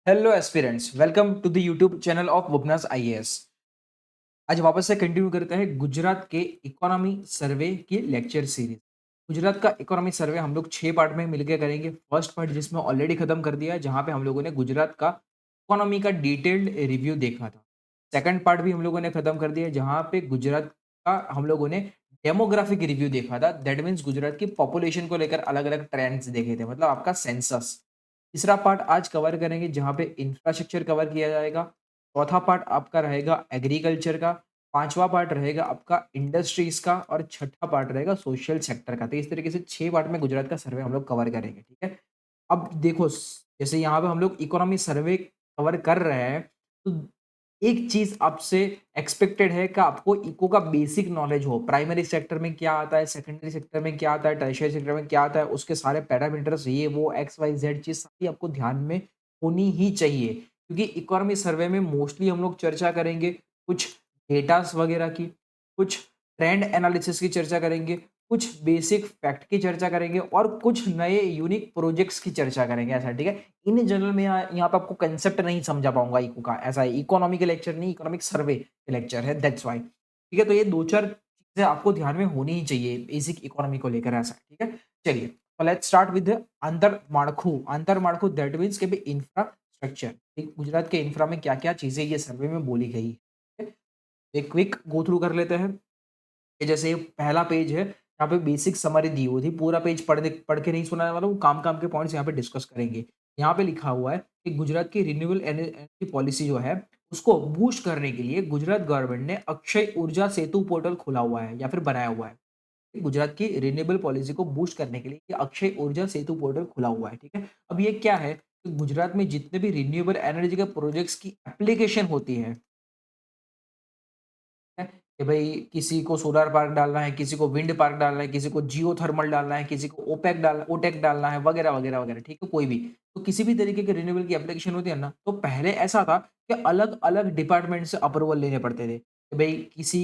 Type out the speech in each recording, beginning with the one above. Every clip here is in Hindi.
Hello aspirants, welcome to the YouTube channel of बुबनास आईएएस। आज वापस से कंटिन्यू करते हैं गुजरात के इकोनॉमी सर्वे की लेक्चर सीरीज। गुजरात का इकोनॉमी सर्वे हम लोग 6 पार्ट में मिलकर करेंगे। फर्स्ट पार्ट जिसमें ऑलरेडी खत्म कर दिया है, जहाँ पे हम लोगों ने गुजरात का इकोनॉमी का डिटेल्ड रिव्यू देखा था। सेकंड पार्ट भी हम लोगों ने खत्म कर दिया है, जहाँ पे गुजरात का हम लोगों ने डेमोग्राफिक रिव्यू देखा था। दैट मीन्स गुजरात की पॉपुलेशन को लेकर अलग अलग ट्रेंड्स देखे थे, मतलब आपका सेंसस। तीसरा पार्ट आज कवर करेंगे, जहाँ पे इंफ्रास्ट्रक्चर कवर किया जाएगा। चौथा पार्ट आपका रहेगा एग्रीकल्चर का। पांचवा पार्ट रहेगा आपका इंडस्ट्रीज का और छठा पार्ट रहेगा सोशल सेक्टर का। तो इस तरीके से 6 पार्ट में गुजरात का सर्वे हम लोग कवर करेंगे, ठीक है। अब देखो, जैसे यहाँ पे हम लोग इकोनॉमी सर्वे कवर कर रहे हैं, तो एक चीज आपसे एक्सपेक्टेड है कि आपको इको का बेसिक नॉलेज हो। प्राइमरी सेक्टर में क्या आता है, सेकेंडरी सेक्टर में क्या आता है, टर्शियरी सेक्टर में क्या आता है, उसके सारे पैरामीटर्स, ये वो एक्स वाई जेड चीज सारी आपको ध्यान में होनी ही चाहिए। क्योंकि इकोनॉमी सर्वे में मोस्टली हम लोग चर्चा करेंगे कुछ डेटास वगैरह की, कुछ ट्रेंड एनालिसिस की चर्चा करेंगे, कुछ बेसिक फैक्ट की चर्चा करेंगे और कुछ नए यूनिक प्रोजेक्ट्स की चर्चा करेंगे, ऐसा, ठीक है। इन जनरल में यहाँ पे आपको कंसेप्ट नहीं समझा पाऊंगा इको का, ऐसा है। इकोनॉमी के लेक्चर नहीं, इकोनॉमिक सर्वे के लेक्चर है, दैट्स वाई, ठीक है। तो ये दो चार चीजें आपको ध्यान में होनी ही चाहिए बेसिक इकोनॉमी को लेकर, ऐसा, ठीक है। चलिए, तो लेट्स स्टार्ट विद अंतर माड़खू दैट मीन्स के भी इंफ्रास्ट्रक्चर। गुजरात के इंफ्रा में क्या क्या चीजें ये सर्वे में बोली गई है, एक क्विक गो थ्रू कर लेते हैं। ये जैसे पहला पेज है, यहाँ पे बेसिक समरी दी हुई थी। पूरा पेज पढ़ के नहीं सुनाने वाला हूँ, काम काम के पॉइंट्स यहाँ पे डिस्कस करेंगे। यहाँ पे लिखा हुआ है कि गुजरात की रिन्यूएबल एनर्जी पॉलिसी जो है, उसको बूस्ट करने के लिए गुजरात गवर्नमेंट ने अक्षय ऊर्जा सेतु पोर्टल खोला हुआ है या फिर बनाया हुआ है। गुजरात की रिन्यूएबल पॉलिसी को बूस्ट करने के लिए ये अक्षय ऊर्जा सेतु पोर्टल खुला हुआ है, ठीक है। अब ये क्या है कि गुजरात में जितने भी रिन्यूएबल एनर्जी के प्रोजेक्ट्स की एप्लीकेशन होती है, है कि भाई किसी को सोलर पार्क डालना है, किसी को विंड पार्क डालना है, किसी को जियो थर्मल डालना है, किसी को ओटेक डालना है, वगैरह वगैरह वगैरह, ठीक है। कोई भी, तो किसी भी तरीके के रिन्यूएबल की एप्लीकेशन होती है ना, तो पहले ऐसा था कि अलग अलग डिपार्टमेंट से अप्रूवल लेने पड़ते थे कि भाई किसी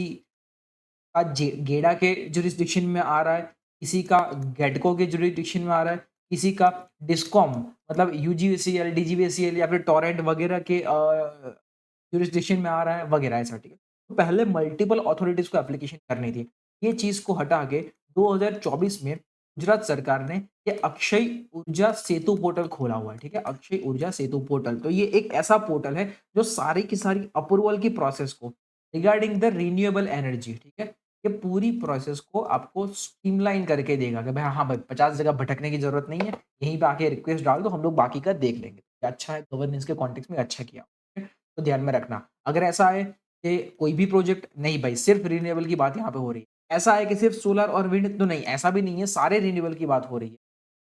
का गेडा के जुरिस्डिक्शन में आ रहा है, किसी का गेडको के जुरिस्डिक्शन में आ रहा है, किसी का डिस्कॉम मतलब यूजीवीसीएल, डीजीवीसीएल या फिर टोरेंट वगैरह के जुरिस्डिक्शन में आ रहा है, वगैरह, ऐसा, ठीक है। तो पहले मल्टीपल अथॉरिटीज को एप्लीकेशन करनी थी। ये चीज को हटा के 2024 में गुजरात सरकार ने ये अक्षय ऊर्जा सेतु पोर्टल खोला हुआ है, ठीक है। अक्षय ऊर्जा सेतु पोर्टल, तो ये एक ऐसा पोर्टल है जो सारी की सारी अप्रूवल की प्रोसेस को रिगार्डिंग द रिन्यूएबल एनर्जी, ठीक है, ये पूरी प्रोसेस को आपको स्ट्रीमलाइन करके देगा कि भाई हाँ भाई 50 जगह भटकने की जरूरत नहीं है, यहीं पे आके रिक्वेस्ट डाल दो, हम लोग बाकी का देख लेंगे। ये अच्छा है, गवर्नेंस के कॉन्टेक्स्ट में अच्छा किया, ठीक है? तो ध्यान में रखना। अगर ऐसा है कि कोई भी प्रोजेक्ट नहीं भाई, सिर्फ रिन्यूएबल की बात यहाँ पे हो रही है, ऐसा है कि सिर्फ सोलर और विंड, तो नहीं, ऐसा भी नहीं है, सारे रिन्यूएबल की बात हो रही है,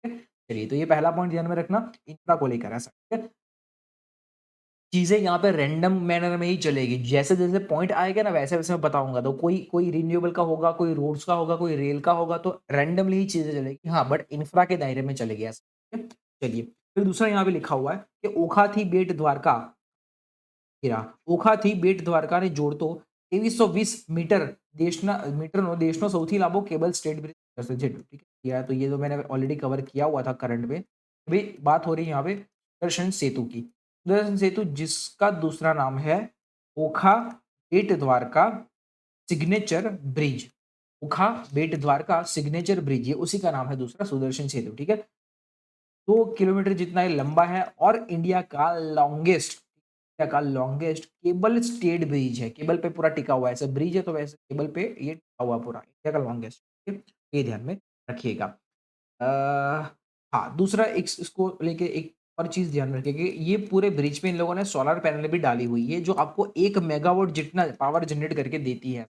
ठीक है? चलिए, तो ये पहला पॉइंट ध्यान में रखना, इंफ्रा को लेकर, ऐसा, ठीक है। चीज़ें यहाँ पे रैंडम मैनर में ही चलेगी। जैसे-जैसे पॉइंट आएगा ना, वैसे-वैसे मैं बताऊँगा। तो कोई कोई रिन्यूएबल का होगा, कोई रोड्स का होगा, कोई रेल का होगा, तो रैंडमली ही चीज़ें चलेगी। हाँ, बट इंफ्रा के दायरे में चलेगी, ऐसा, ठीक है? चलिए, फिर दूसरा यहाँ पे लिखा हुआ है कि ओखाथी बेट द्वारका હીરા ઓખાથી બેટ દ્વારકાને જોડતો 2320 મીટર દેશનો સૌથી લાંબો કેબલ સ્ટેટ બ્રિજ હશે જેટલું, ठीक है। किया तो ये तो मैंने ऑलरेडी कवर किया हुआ था करंट में। अभी बात हो रही है यहाँ पे सुदर्शन सेतु की। सुदर्शन सेतु जिसका दूसरा नाम है ओखा बेट द्वारका सिग्नेचर ब्रिज। ओखा बेट द्वारका सिग्नेचर ब्रिज, ये उसी का नाम है दूसरा, सुदर्शन सेतु, ठीक है। 2 किलोमीटर जितना ये लंबा है और इंडिया का लॉन्गेस्ट केबल स्टेड ब्रिज है। केबल पे पूरा टिका हुआ है, ऐसे ब्रिज है तो वैसे केबल पे ये टिका हुआ पूरा, इंडिया का लॉन्गेस्ट, ठीक है? ये ध्यान में रखिएगा। हाँ, दूसरा एक इसको लेके एक और चीज ध्यान में रखिए कि ये पूरे ब्रिज पे इन लोगों ने सोलर पैनल भी डाली हुई है, जो आपको 1 मेगावाट जितना पावर जनरेट करके देती है।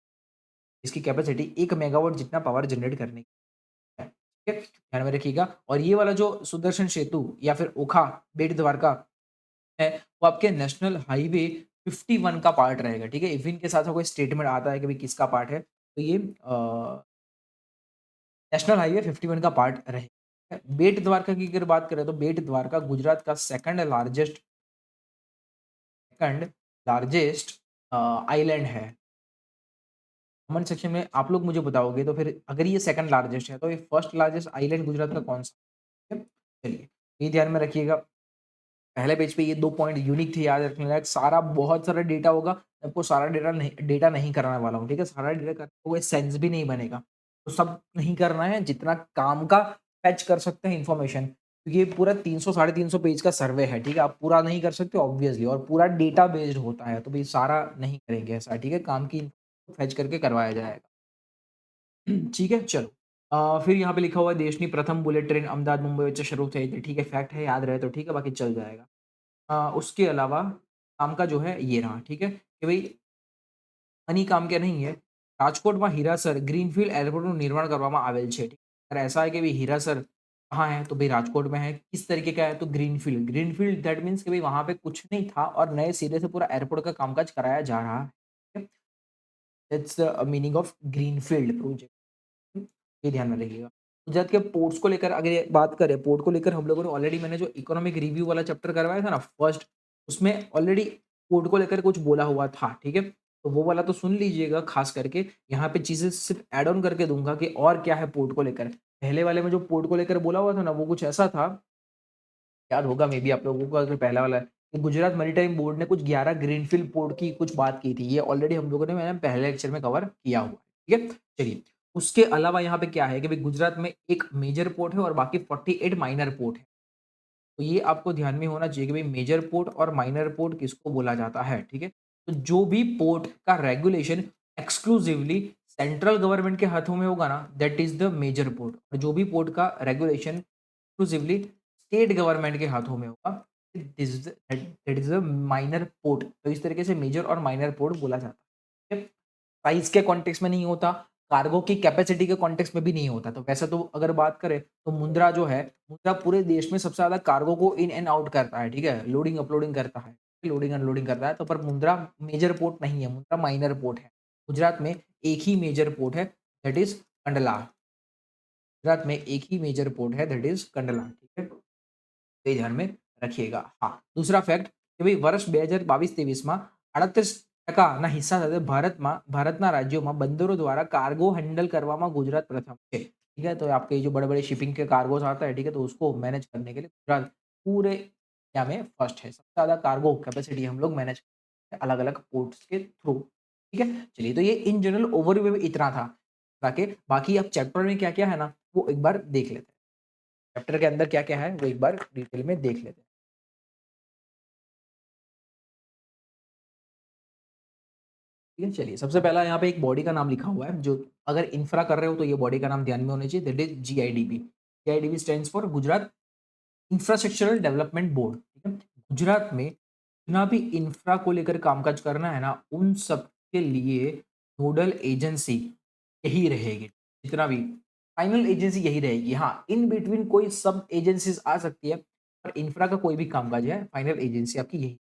इसकी कैपेसिटी 1 मेगावाट जितना पावर जनरेट करने की है, ठीक है? ध्यान में रखिएगा। और ये वाला जो सुदर्शन सेतु या फिर ओखा बेट द्वारका है, वो आपके नेशनल हाईवे 51 का पार्ट रहेगा, ठीक है? इफ इनके साथ कोई स्टेटमेंट आता है कि भाई किसका पार्ट है, तो ये नेशनल हाईवे 51 का पार्ट रहेगा। बेट द्वारका की अगर बात करें, तो बेट द्वारका गुजरात का सेकंड लार्जेस्ट आइलैंड है। कमेंट सेक्शन में आप लोग मुझे बताओगे, तो फिर अगर ये सेकंड लार्जेस्ट है, तो ये फर्स्ट लार्जेस्ट आइलैंड गुजरात का कौन सा है? चलिए, ये ध्यान में रखिएगा। पहले पेज पे ये 2 पॉइंट यूनिक थे याद रखने लायक, सारा बहुत सारा डेटा होगा, मैं आपको सारा डेटा नहीं कराने वाला हूँ, ठीक है? सारा डेटा करते हुए सेंस भी नहीं बनेगा। तो सब नहीं करना है, जितना काम का फेच कर सकते हैं इन्फॉर्मेशन, क्योंकि ये पूरा 300 साढ़े 300 पेज का सर्वे है, ठीक है? आप पूरा नहीं कर सकते ऑब्वियसली, और पूरा डेटा बेस्ड होता है, तो भई सारा नहीं करेंगे ऐसा, ठीक है? काम की फेच करके करवाया जाएगा। ठीक है, चलो। फिर यहाँ पे लिखा हुआ है देशनी प्रथम बुलेट ट्रेन अहमदाबाद मुंबई वच्चे शुरू થઈ હતી, ठीक है, फैक्ट है, याद रहे तो ठीक है, बाकी चल जाएगा। उसके अलावा काम का जो है ये रहा, ठीक है? कि भई આની કામ કે નહીં है રાજકોટમાં હીરાસર ગ્રીનફील्ड एयरपोर्टનું निर्माण કરવામાં आवेल છે। अगर ऐसा है कि भई हीरासर कहाँ है? तो भई राजकोट में है। किस तरीके का है? तो ग्रीनफील्ड, ग्रीनफील्ड दैट मीन्स कि भई वहाँ पे कुछ नहीं था और नए सिरे से पूरा एयरपोर्ट का कामकाज कराया जा रहा है। That's the meaning of greenfield project. ये ध्यान में रखिएगा। गुजरात के पोर्ट्स को लेकर अगर ये बात करें, पोर्ट को लेकर हम लोगों ने ऑलरेडी मैंने जो इकोनॉमिक रिव्यू वाला चैप्टर करवाया था ना फर्स्ट, उसमें ऑलरेडी पोर्ट को लेकर कुछ बोला हुआ था, ठीक है? तो वो वाला तो सुन लीजिएगा खास करके, यहाँ पे चीज़ें सिर्फ़ ऐड ऑन करके दूँगा कि और क्या है पोर्ट को लेकर। पहले वाले में जो पोर्ट को लेकर बोला हुआ था ना, वो कुछ ऐसा था, याद होगा मे बी आप लोगों को अगर पहला वाला है, कि गुजरात मैरीटाइम बोर्ड ने कुछ 11 ग्रीनफील्ड पोर्ट की कुछ बात की थी। ये ऑलरेडी हम लोगों ने मैंने पहले लेक्चर में कवर किया हुआ है, ठीक है? चलिए, उसके अलावा यहाँ पे क्या है कि भई गुजरात में एक मेजर पोर्ट है और बाकी 48 माइनर पोर्ट है। तो ये आपको ध्यान में होना चाहिए कि भई मेजर पोर्ट और माइनर पोर्ट किसको बोला जाता है, ठीक है? तो जो भी पोर्ट का रेगुलेशन एक्सक्लूसिवली सेंट्रल गवर्नमेंट के हाथों में होगा ना, that is the major port, और जो भी पोर्ट का रेगुलेशन एक्सक्लूसिवली स्टेट गवर्नमेंट के हाथों में होगा, this is that is a minor port. तो इस तरीके से मेजर और माइनर पोर्ट बोला जाता है, ठीक है? प्राइस के कॉन्टेक्स्ट में नहीं होता, कार्गो की कैपेसिटी के कॉन्टेक्स्ट में भी नहीं होता। तो वैसे तो अगर बात करें तो मुंद्रा जो है, मुंद्रा पूरे देश में सबसे ज़्यादा कार्गो को इन एंड आउट करता है, ठीक है? लोडिंग अपलोडिंग करता है, लोडिंग अनलोडिंग करता है। तो पर मुंद्रा मेजर पोर्ट नहीं है, मुंद्रा माइनर पोर्ट है। गुजरात में एक ही मेजर पोर्ट है, दैट इज़ कंडला। गुजरात में एक ही मेजर पोर्ट है, दैट इज़ कंडला, ठीक है? तो ये ध्यान में रखिएगा। हाँ, दूसरा फैक्ट કે ભાઈ વર્ષ 2022-23માં 38% ના હિસ્સા સાથે ભારતના राज्यों बंदरों द्वारा कार्गो हैंडल કરવામાં गुजरात प्रथम है। ठीक है? तो आपके जो बड़े-बड़े शिपिंग के कार्गोस आता है, ठीक है? तो उसको मैनेज करने के लिए गुजरात पूरे इंडिया में फर्स्ट है। सबसे ज़्यादा कार्गो कैपेसिटी हम लोग मैनेज करते हैं अलग-अलग पोर्ट्स के थ्रू। ठीक है? चलिए, तो ये इन जनरल ओवरव्यू में इतना था। ताकि बाकी अब चैप्टर में क्या-क्या है ना, वो एक बार देख लेते हैं। चैप्टर के अंदर क्या-क्या है, वो एक बार डिटेल में देख लेते हैं। ठीक है, चलिए, सबसे पहला यहाँ पे एक बॉडी का नाम लिखा हुआ है, जो अगर इंफ्रा कर रहे हो तो ये बॉडी का नाम ध्यान में होना चाहिए, that is GIDB. GIDB stands for Gujarat infrastructural development board, ठीक है? गुजरात में जितना भी इंफ्रा को लेकर कामकाज करना है ना, उन सब के लिए नोडल एजेंसी यही रहेगी। जितना भी फाइनल एजेंसी यही रहेगी। हाँ, इन बिटवीन कोई सब एजेंसीज़ आ सकती है, पर इंफ्रा का कोई भी कामकाज है, फाइनल एजेंसी आपकी यही,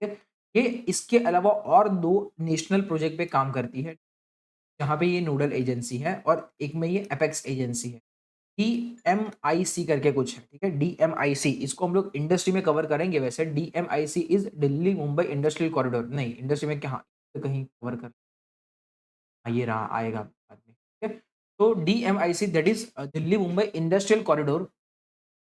ठीक है? ये इसके अलावा और 2 नेशनल प्रोजेक्ट पे काम करती है, जहाँ पे ये नोडल एजेंसी है, और एक में ये एपेक्स एजेंसी है। डीएमआईसी करके कुछ है, ठीक है? डीएमआईसी इसको हम लोग इंडस्ट्री में कवर करेंगे वैसे। DMIC is Delhi Mumbai industrial corridor, नहीं इंडस्ट्री में कहाँ तो कहीं कवर कर, हाँ, ये रहा आएगा बाद में, ठीक है? तो DMIC that is Delhi Mumbai industrial corridor.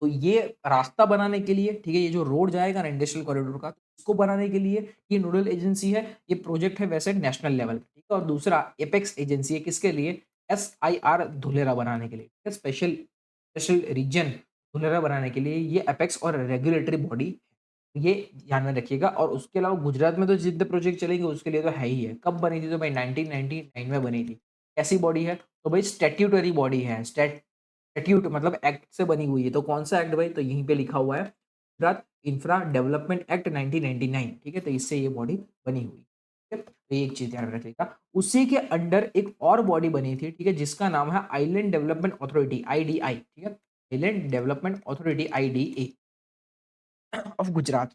तो ये रास्ता बनाने के लिए, ठीक है, ये जो रोड जाएगा ना इंडस्ट्रियल कॉरिडोर का, उसको बनाने के लिए ये नोडल एजेंसी है। ये प्रोजेक्ट है वैसे नेशनल लेवल पे, ठीक है? और दूसरा एपेक्स एजेंसी है, किसके लिए? एसआईआर धुलेरा बनाने के लिए, ठीक है? स्पेशल स्पेशल रीजन धुलेरा बनाने के लिए ये एपेक्स और रेगुलेटरी बॉडी, ये ध्यान में रखिएगा। और उसके अलावा गुजरात में तो जितने प्रोजेक्ट चलेंगे उसके लिए तो है ही है। कब बनी थी? तो भाई 1999 में बनी थी। कैसी बॉडी है? तो भाई स्टैट्यूटरी बॉडी है। स्टैट्यूट मतलब एक्ट से बनी हुई है। तो कौन-सा एक्ट भाई? तो यहीं पे लिखा हुआ है, गुजरात इंफ्रा डेवलपमेंट एक्ट 1999, ठीक है? तो इससे ये बॉडी बनी हुई है, ठीक है? तो ये एक चीज़ ध्यान में रखिएगा। उसी के अंडर एक और बॉडी बनी थी, ठीक है? जिसका नाम है आइलैंड डेवलपमेंट अथॉरिटी, आईडीआई, ठीक है? Island development authority, IDA of Gujarat.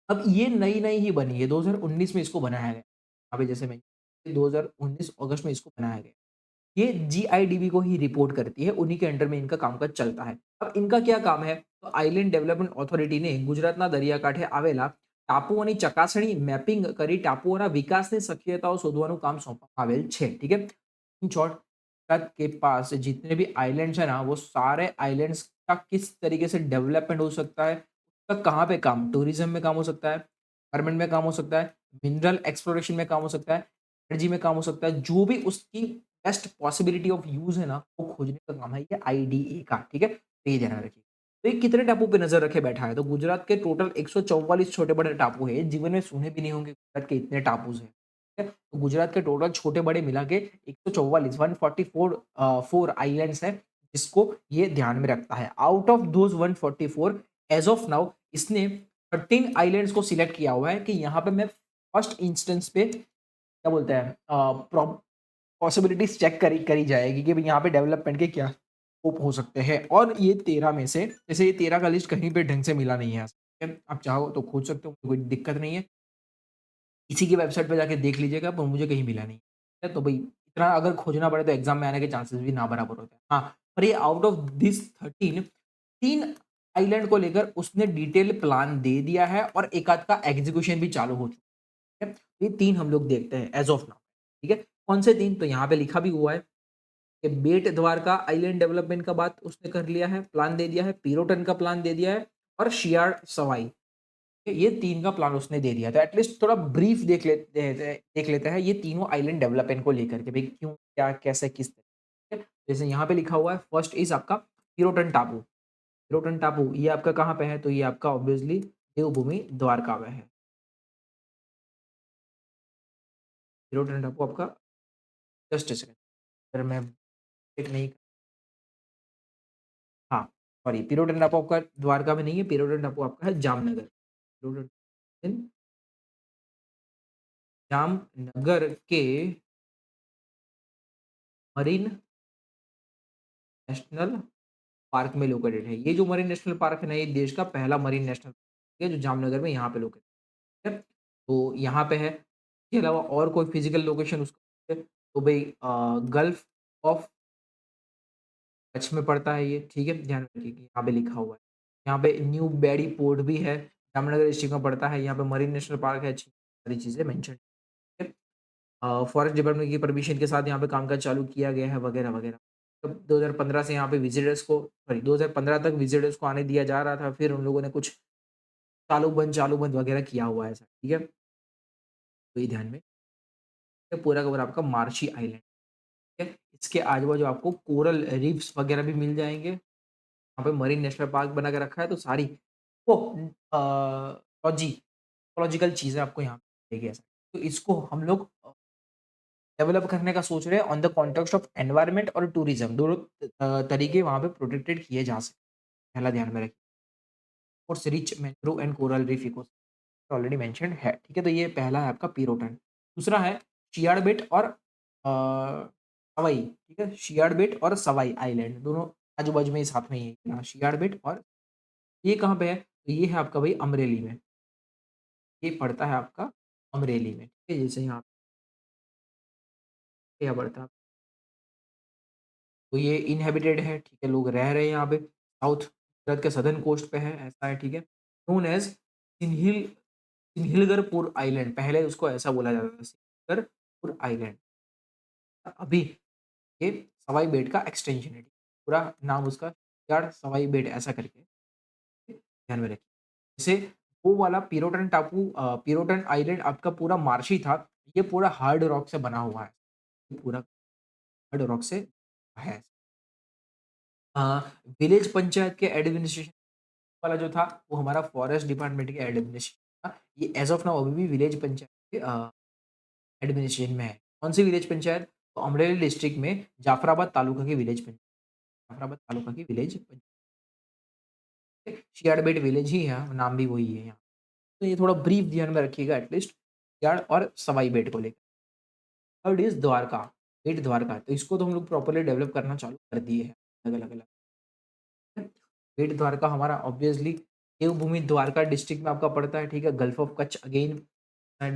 अब ये नई-नई ही बनी है, 2019 में इसको बनाया गया। अभी जैसे मैं 2019 अगस्त में इसको बनाया गया। ये जीआईडीबी को ही रिपोर्ट करती है, उन्हीं के अंडर में इनका कामकाज चलता है। अब इनका क्या काम है? तो आइलैंड डेवलपमेंट ऑथोरिटी ने ગુજરાતના દરિયાકાંઠે આવેલા ટાપુઓની ચકાસણી, મેપિંગ કરી ટાપુઓના વિકાસની શક્યતાઓ શોધવાનું કામ સોંપવામાં આવેલ છે, ठीक है? इन शॉर्ट, गुजरात के पास जितने भी आइलैंड्स हैं ना, वो सारे आइलैंड्स का किस तरीके से डेवलपमेंट हो सकता है, का कहाँ पे काम? टूरिज़्म में काम हो सकता है, गारमेंट में काम हो सकता है, मिनरल एक्सप्लोरेशन में काम हो सकता है, एनर्जी में काम हो सकता है। जो भी उसकी बेस्ट पॉसिबिलिटी ऑफ यूज़ है ना, वो खोजने का काम है ये आईडीए का, ठीक है? तो ये ध्यान में रखिए। तो ये कितने टापू पे नज़र रखे बैठा है? तो गुजरात के टोटल 144 छोटे-बड़े टापू हैं। जीवन में सुने भी नहीं होंगे गुजरात के इतने टापूज़ हैं, ठीक है? तो गुजरात के टोटल छोटे-बड़े मिला के 144 144 4 आइलैंड्स हैं, जिसको ये ध्यान में रखता है। Out of those 144 as of now इसने 13 आइलैंड्स को सिलेक्ट किया हुआ है कि यहाँ पे मैं फर्स्ट इंस्टेंस पे क्या बोलते हैं पॉसिबिलिटीज़ चेक करी करी जाएगी कि भई यहाँ पे डेवलपमेंट के क्या स्कोप हो सकते हैं और ये 13 में से जैसे ये 13 का लिस्ट कहीं पे ढंग से मिला नहीं है। ठीक है? आप चाहो तो खोज सकते हो, कोई दिक्कत नहीं है। इसी की वेबसाइट पे जाके देख लीजिएगा पर मुझे कहीं मिला नहीं है। तो भई इतना अगर खोजना पड़े तो एग्ज़ाम में आने के चांसेस भी ना बराबर होते हैं। हाँ, पर ये आउट ऑफ दिस 13 3 आइलैंड को लेकर उसने डिटेल प्लान दे दिया है और एक आध का एग्ज़ीक्यूशन भी चालू हो चुका है। ये 3 हम लोग देखते हैं एज़ ऑफ नाउ, ठीक है? कौन से 3? तो यहाँ पे लिखा भी हुआ है कि बेट द्वारका आइलैंड डेवलपमेंट का बात उसने कर लिया है, प्लान दे दिया है, पिरोटन का प्लान दे दिया है और शियार सवाई, ये 3 का प्लान उसने दे दिया था। एटलीस्ट थोड़ा ब्रीफ देख लेते हैं ये तीनों आइलैंड डेवलपमेंट को लेकर के भई क्यों, क्या, कैसे, किस तरीके, ठीक है? जैसे यहाँ पे लिखा हुआ है फर्स्ट इज़ आपका पिरोटन टापू। पिरोटन टापू ये आपका कहाँ पे है? तो ये आपका ऑब्वियसली देवभूमि द्वारका में है। पिरोटन टापू आपका जस्ट अ सेकंड अगर मैं चेक नहीं हाँ, सॉरी पिरोटन टापू आपका द्वारका में नहीं है, पिरोटन टापू आपका है जामनगर। पिरोटन इन जामनगर के मरीन नेशनल पार्क में लोकेटेड है। ये जो मरीन नेशनल पार्क है ना, ये देश का पहला मरीन नेशनल पार्क है, जो जामनगर में यहाँ पे लोकेटेड है। तो यहाँ पे है। इसके अलावा और कोई फिज़िकल लोकेशन उसका है, तो भई गल्फ ऑफ कच्छ में पड़ता है ये, ठीक है? ध्यान रखिए कि यहाँ पे लिखा हुआ है। यहाँ पे न्यू बेड़ी पोर्ट भी है, जामनगर डिस्ट्रिक्ट में पड़ता है। यहाँ पे मरीन नेशनल पार्क है, अच्छी सारी चीज़ें मेंशन है। फॉरेस्ट डिपार्टमेंट की परमिशन के साथ यहाँ पे कामकाज चालू किया गया है वगैरह-वगैरह। तब 2015 से यहाँ पे विज़िटर्स को सॉरी 2015 तक विज़िटर्स को आने दिया जा रहा था, फिर उन लोगों ने कुछ चालू-बंद वगैरह किया हुआ है ऐसा, ठीक है? तो ये ध्यान में ये पूरा का पूरा आपका मार्शी आइलैंड, ठीक है? इसके आजू-बाजू आपको कोरल रीफ्स वगैरह भी मिल जाएँगे। यहाँ पे मरीन नेशनल पार्क बना के रखा है तो सारी वो इकोलॉजिकल चीज़ें आपको यहाँ पे मिलेगी ऐसा। तो इसको हम लोग डेवलप करने का सोच रहे हैं on the context of environment और टूरिज्म दोनों तरीके वहाँ पे प्रोटेक्टेड किए जा सकते हैं। पहला ध्यान में रखिए। Course rich mangrove and coral reef ecosystem already mentioned है, ठीक है? तो ये पहला है आपका पिरोटन। दूसरा है शियाड़बेट और सवाई, ठीक है? शियाड़बेट और सवाई आइलैंड दोनों आजू-बाजू में ही साथ में ही है। यहाँ शियाड़बेट और ये कहाँ पे है? तो ये है आपका भई अमरेली में। ये पड़ता है आपका अमरेली में, ठीक है? जैसे यहाँ पे यहाँ पड़ता है। तो ये इन्हेबिटेड है, ठीक है? लोग रह रहे हैं यहाँ पे। साउथ भारत के सदर्न कोस्ट पे है, ऐसा है, ठीक है? नोन एज़ सिन्हिल सिन्हिलगरपुर आइलैंड, पहले उसको ऐसा बोला जाता था, सिन्हिलगरपुर आइलैंड। अभी ये सवाई बेट का एक्सटेंशन है। पूरा नाम उसका यार सवाई बेट ऐसा करके ध्यान में रखिए। जैसे वो वाला पिरोटन टापू पिरोटन आइलैंड आपका पूरा मार्शी था, ये पूरा हार्ड रॉक से बना हुआ है। ये पूरा हार्ड रॉक से है। अ, विलेज पंचायत के एडमिनिस्ट्रेशन वाला जो था, वो हमारा फॉरेस्ट डिपार्टमेंट के एडमिनिस्ट्रेशन था। ये एज़ ऑफ नाउ अभी भी विलेज पंचायत के एडमिनिस्ट्रेशन में है। कौन-सी विलेज पंचायत? तो अमरेली डिस्ट्रिक्ट में जाफराबाद तालुका की विलेज पंचायत, जाफराबाद तालुका की विलेज पंचायत। शियाड़बेट विलेज ही है, नाम भी वही है यहाँ। तो ये थोड़ा ब्रीफ ध्यान में रखिएगा एटलीस्ट शियाड़ और सवाई बेट को लेकर। थर्ड इज़ द्वारका, बेट द्वारका। तो इसको तो हम लोग प्रॉपर्ली डेवलप करना चालू कर दिए हैं, अलग-अलग। बेट द्वारका हमारा ऑब्वियसली देवभूमि द्वारका डिस्ट्रिक्ट में आपका पड़ता है, ठीक है? Gulf of Kutch again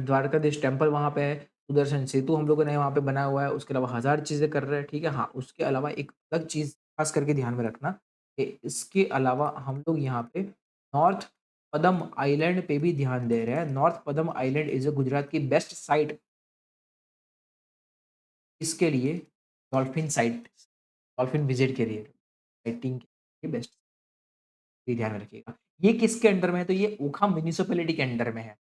Dwarkadhish temple वहाँ पे है, सुदर्शन सेतु हम लोगों ने वहाँ पे बनाया हुआ है, उसके अलावा हज़ार चीज़ें कर रहे हैं, ठीक है? हाँ, उसके अलावा एक अलग चीज़ ख़ास करके ध्यान में रखना कि इसके अलावा हम लोग यहाँ पे नॉर्थ पदम आइलैंड पे भी ध्यान दे रहे हैं। North Padam island is a Gujarat की बेस्ट साइट इसके लिए डॉल्फिन साइट डॉल्फिन विज़िट के लिए, साइटिंग के लिए बेस्ट ये ध्यान में रखिएगा। ये किसके अंडर में है? तो ये ओखा म्युनिसिपैलिटी के अंडर में है।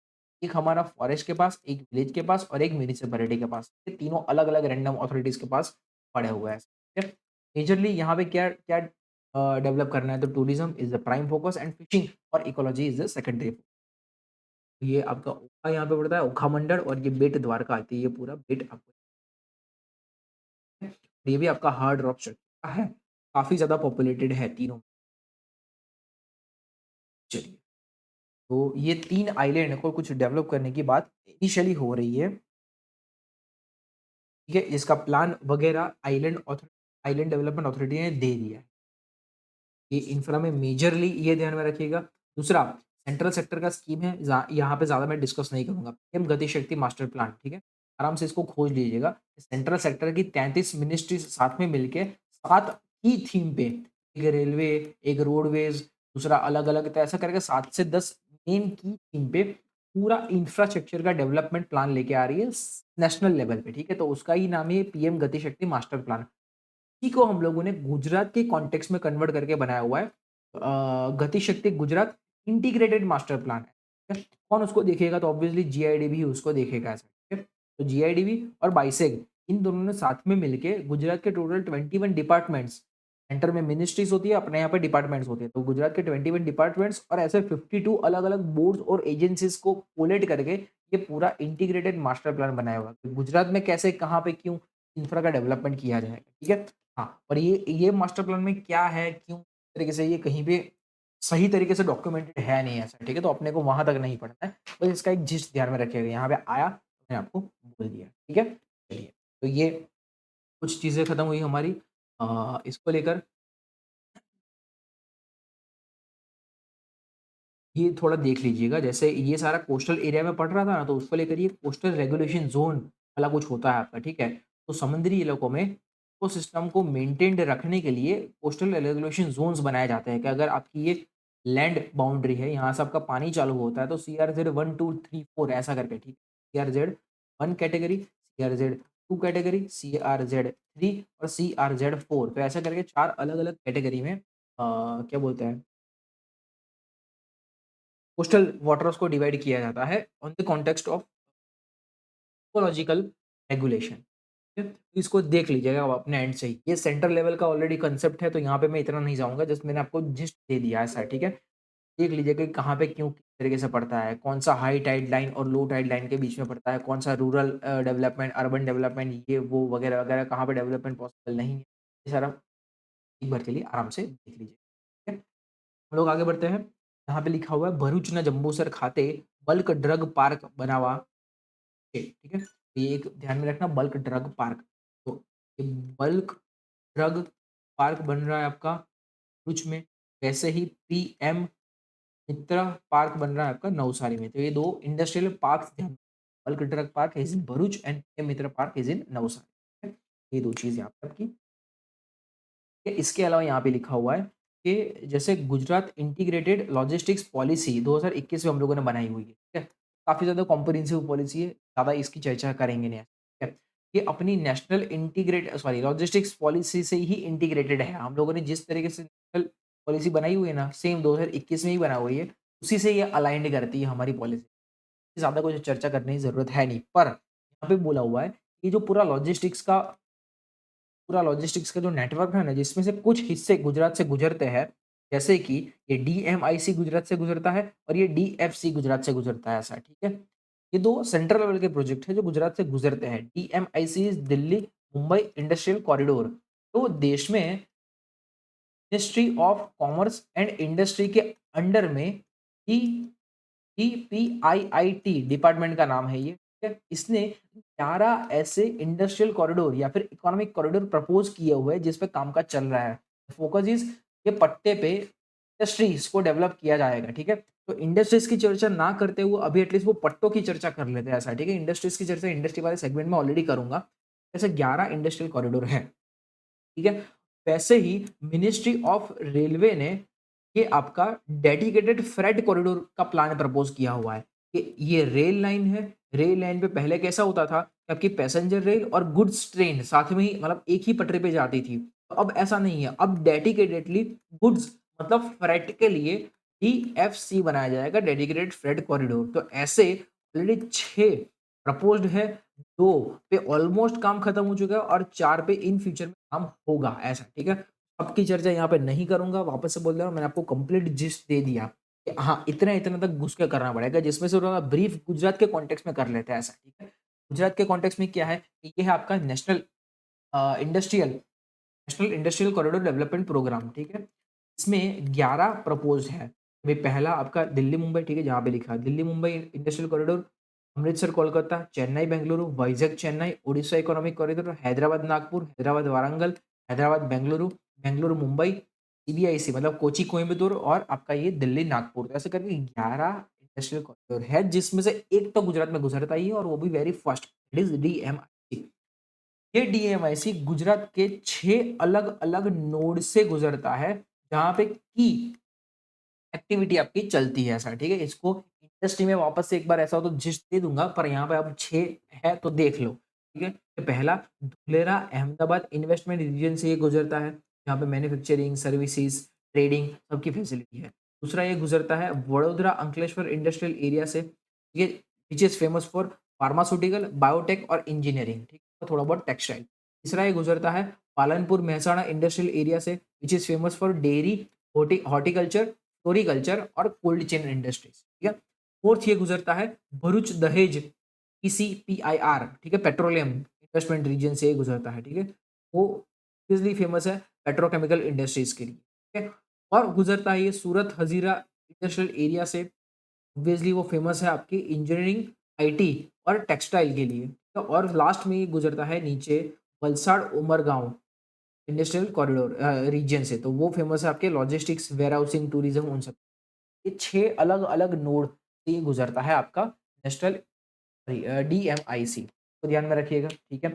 एक हमारा फॉरेस्ट के पास, एक विलेज के पास और एक म्युनिसिपैलिटी के पास। ये तीनों अलग-अलग रैंडम अथॉरिटीज़ के पास पड़े हुए हैं। ठीक है? मेजरली यहाँ पे क्या क्या डेवलप करना है, तो tourism is the prime focus and fishing और इकोलॉजी इज़ द सेकेंडरी। ये आपका ओखा यहाँ पे पड़ता है, ओखा मंडल और ये बेट द्वारका आती है, ये पूरा बेट आपको ये भी आपका हार्ड रॉक स्ट्रक्चर है, काफ़ी ज़्यादा पॉपुलेटेड है तीनों। चलिए, तो ये 3 आइलैंड को कुछ डेवलप करने की बात इनिशियली हो रही है, ठीक है? इसका प्लान वगैरह आइलैंड डेवलपमेंट अथॉरिटी ने दे दिया है। ये इंफ्रा में मेजरली ये ध्यान में रखिएगा। दूसरा सेंट्रल सेक्टर का स्कीम है, यहाँ पे ज़्यादा मैं डिस्कस नहीं करूँगा। पीएम गति शक्ति मास्टर प्लान, ठीक है? आराम से इसको खोज लीजिएगा। सेंट्रल सेक्टर की 33 मिनिस्ट्रीज़ साथ में मिलके 7 ही थीम पे, एक रेलवे, एक रोडवेज़, दूसरा अलग-अलग, तो ऐसा करके 7 से 10 मेन की थीम पे पूरा इंफ्रास्ट्रक्चर का डेवलपमेंट प्लान लेके आ रही है नेशनल लेवल पे, ठीक है? तो उसका ही नाम है पीएम गति शक्ति मास्टर प्लान। इसी को हम लोगों ने गुजरात के कॉन्टेक्स्ट में कन्वर्ट करके बनाया हुआ है। गति शक्ति गुजरात इंटीग्रेटेड मास्टर प्लान है, ठीक है? कौन उसको देखेगा? तो ऑब्वियसली जीआईडीबी उसको देखेगा ऐसा, ठीक है? तो जीआईडीबी और बाइसेग इन दोनों ने साथ में मिलके गुजरात के टोटल 21 डिपार्टमेंट्स, सेंटर में मिनिस्ट्रीज होती है, अपने यहाँ पे डिपार्टमेंट्स होते हैं, तो गुजरात के 21 डिपार्टमेंट्स और ऐसे 52 अलग-अलग बोर्ड्स और एजेंसीज को कोलेट करके ये पूरा इंटीग्रेटेड मास्टर प्लान बनाया हुआ है। तो गुजरात में कैसे, कहाँ पे, क्यों इंफ्रा का डेवलपमेंट किया जाएगा, ठीक है? हाँ, और ये मास्टर प्लान में क्या है, क्यों तरीके से ये कहीं पे सही तरीके से डॉक्यूमेंटेड है नहीं ऐसा, ठीक है? तो अपने को वहाँ तक नहीं पढ़ना है, बस इसका एक जिस्ट ध्यान में रखिएगा। यहाँ पे आया, मैंने आपको बोल दिया, ठीक है? चलिए, तो ये कुछ चीज़ें खत्म हुई हमारी इसको लेकर। ये थोड़ा देख लीजिएगा, जैसे ये सारा कोस्टल एरिया में पड़ रहा था ना, तो उसको लेकर ये कोस्टल रेगुलेशन ज़ोन वाला कुछ होता है आपका, ठीक है? तो समुद्री इलाकों में इकोसिस्टम को मेंटेन्ड रखने के लिए कोस्टल रेगुलेशन ज़ोन्स बनाए जाते हैं कि अगर आपकी ये लैंड बाउंड्री है, यहाँ से आपका पानी चालू होता है, तो सीआरज़ेड 1, 2, 3, 4 ऐसा करके, ठीक है? सीआरज़ेड 1 कैटेगरी, सीआरज़ेड 2 कैटेगरी, सीआरज़ेड 3 और सीआरज़ेड 4, तो ऐसा करके 4 अलग-अलग कैटेगरी में क्या बोलते हैं, कोस्टल वाटर्स को डिवाइड किया जाता है on the context of ecological regulation, ठीक है? तो इसको देख लीजिएगा आप अपने एंड से ही। ये सेंट्रल लेवल का ऑलरेडी कांसेप्ट है, तो यहाँ पे मैं इतना नहीं जाऊँगा, जस्ट मैंने आपको जिस्ट दे दिया है ऐसा, ठीक है? देख लीजिएगा कि कहाँ पे क्यों किस तरीके से पड़ता है, कौन-सा हाई टाइड लाइन और लो टाइड लाइन के बीच में पड़ता है, कौन-सा रूरल डेवलपमेंट, अर्बन डेवलपमेंट, ये वो वगैरह-वगैरह, कहाँ पे डेवलपमेंट पॉसिबल नहीं है। ये सारा एक बार के लिए आराम से देख लीजिए, ठीक है? हम लोग आगे बढ़ते हैं। यहाँ पे लिखा हुआ है भरूचना जंबूसर खाते बल्क ड्रग पार्क बनावा है, ठीक है? तो ये एक ध्यान में रखना, बल्क ड्रग पार्क। तो ये बल्क ड्रग पार्क बन रहा है आपका भरूच में, वैसे ही पीएम मित्रा पार्क बन रहा है आपका नवसारी में। तो ये 2 इंडस्ट्रियल पार्क्स ध्यान, bulk drug park is in Bharuch and PM Mitra park is in Navsari, ठीक है? ये 2 चीज़ यहाँ पे आपकी। इसके अलावा यहाँ पे लिखा हुआ है कि जैसे गुजरात इंटीग्रेटेड लॉजिस्टिक्स पॉलिसी 2021 में हम लोगों ने बनाई हुई है, ठीक है? काफ़ी ज़्यादा कॉम्प्रिहेंसिव पॉलिसी है, ज़्यादा इसकी चर्चा करेंगे नहीं, ठीक है? ये अपनी नेशनल लॉजिस्टिक्स पॉलिसी से ही इंटीग्रेटेड है। हम लोगों ने जिस तरीके से नेशनल पॉलिसी बनाई हुई है ना, सेम 2021 में ही बना हुई है, उसी से ये अलाइन्ड करती है हमारी पॉलिसी। ज़्यादा कुछ चर्चा करने की ज़रूरत है नहीं, पर यहाँ पे बोला हुआ है, ये जो पूरा लॉजिस्टिक्स का जो नेटवर्क है ना, जिसमें से कुछ हिस्से गुजरात से गुजरते हैं, जैसे कि ये डीएमआईसी गुजरात से गुजरता है और ये डीएफसी गुजरात से गुजरता है ऐसा, ठीक है? ये 2 सेंट्रल लेवल के प्रोजेक्ट हैं जो गुजरात से गुजरते हैं। DMIC is Delhi Mumbai industrial corridor. तो देश में ministry of commerce and industry के अंडर में ही डीपीआईआईटी डिपार्टमेंट का नाम है ये, ठीक है? इसने 11 ऐसे इंडस्ट्रियल कॉरिडोर या फिर इकोनॉमिक कॉरिडोर प्रपोज़ किए हुए हैं जिस पे कामकाज चल रहा है। फोकस इज़ ये पट्टे पे इंडस्ट्रीज़ को डेवलप किया जाएगा, ठीक है? तो इंडस्ट्रीज़ की चर्चा ना करते हुए अभी एटलीस्ट वो पट्टों की चर्चा कर लेते हैं ऐसा, ठीक है? इंडस्ट्रीज़ की चर्चा इंडस्ट्री वाले सेगमेंट में ऑलरेडी करूँगा। ऐसे 11 इंडस्ट्रियल कॉरिडोर हैं। ठीक है? वैसे ही मिनिस्ट्री ऑफ रेलवे ने ये आपका डेडिकेटेड फ्रेट कॉरिडोर का प्लान प्रपोज़ किया हुआ है कि ये रेल लाइन है, रेल लाइन पे पहले कैसा होता था कि आपकी पैसेंजर रेल और गुड्स ट्रेन साथ में ही मतलब एक ही पटरी पे जाती थी। तो अब ऐसा नहीं है, अब डेडिकेटेडली गुड्स मतलब फ्रेट के लिए डीएफसी बनाया जाएगा, डेडिकेटेड फ्रेट कॉरिडोर। तो ऐसे ऑलरेडी 6 प्रपोज्ड है, 2 पे ऑलमोस्ट काम खत्म हो चुका है और 4 पे इन फ्यूचर में काम होगा, ऐसा, ठीक है। सबकी चर्चा यहाँ पे नहीं करूंगा, वापस से बोल रहा हूँ, मैंने आपको कंप्लीट जिस्ट दे दिया कि हाँ इतना इतना तक घुस के करना पड़ेगा, जिसमें से थोड़ा ब्रीफ गुजरात के कॉन्टेक्स्ट में कर लेते हैं, ऐसा, ठीक है। गुजरात के कॉन्टेक्स्ट में क्या है कि ये है आपका industrial national industrial corridor development programme, ठीक है। इसमें 11 प्रपोज्ड है। भाई पहला आपका दिल्ली मुंबई, ठीक है, जहाँ पे लिखा है Delhi Mumbai industrial corridor, Amritsar Kolkata, Chennai Bengaluru, Vizag Chennai, Odisha economic corridor, Hyderabad Nagpur, Hyderabad Warangal, Hyderabad Bengaluru, Bengaluru Mumbai, CBIC मतलब कोची कोयम्बतूर और आपका ये दिल्ली नागपुर। तो ऐसे करके 11 इंडस्ट्रियल कॉरिडोर है, जिसमें से एक तो गुजरात में गुजरता ही है और वो भी very first, it is DMIC. ये डीएमआईसी गुजरात के 6 अलग-अलग नोड से गुजरता है, जहाँ पे की एक्टिविटी आपकी चलती है, ऐसा, ठीक है। इसको इंडस्ट्री में वापस से एक बार ऐसा हो तो जिस्ट दे दूँगा, पर यहाँ पे अब 6 है तो देख लो, ठीक है। तो पहला धुलेरा अहमदाबाद इन्वेस्टमेंट रीजन से ये गुजरता है, यहाँ पे मैन्युफैक्चरिंग, सर्विसेज, ट्रेडिंग सबकी फैसिलिटी है। दूसरा ये गुजरता है वडोदरा अंकलेश्वर इंडस्ट्रियल एरिया से, ये which is famous for pharmaceutical, biotech और इंजीनियरिंग, ठीक है, थोड़ा बहुत टेक्सटाइल। तीसरा ये गुजरता है पालनपुर मेहसाणा इंडस्ट्रियल एरिया से, which is famous for dairy, horticulture, floriculture और कोल्ड चेन इंडस्ट्रीज, ठीक है। फोर्थ ये गुजरता है भरूच दहेज पीसीपीआईआर, ठीक है, पेट्रोलियम इन्वेस्टमेंट रीजन से ये गुजरता है, ठीक है। वो इसलिए फेमस है पेट्रोकेमिकल इंडस्ट्रीज के लिए, ठीक है। और गुजरता है ये सूरत हजीरा इंडस्ट्रियल एरिया से, ऑब्वियसली वो फेमस है आपकी इंजीनियरिंग, आईटी और टेक्सटाइल के लिए। तो और लास्ट में ये गुजरता है नीचे Valsad Umargaon industrial corridor region से, तो वो फेमस है आपके लॉजिस्टिक्स, वेयर हाउसिंग, टूरिज्म, उन सब। ये 6 अलग-अलग नोड से ये गुजरता है आपका नेशनल डीएमआईसी, तो ध्यान में रखिएगा, ठीक है।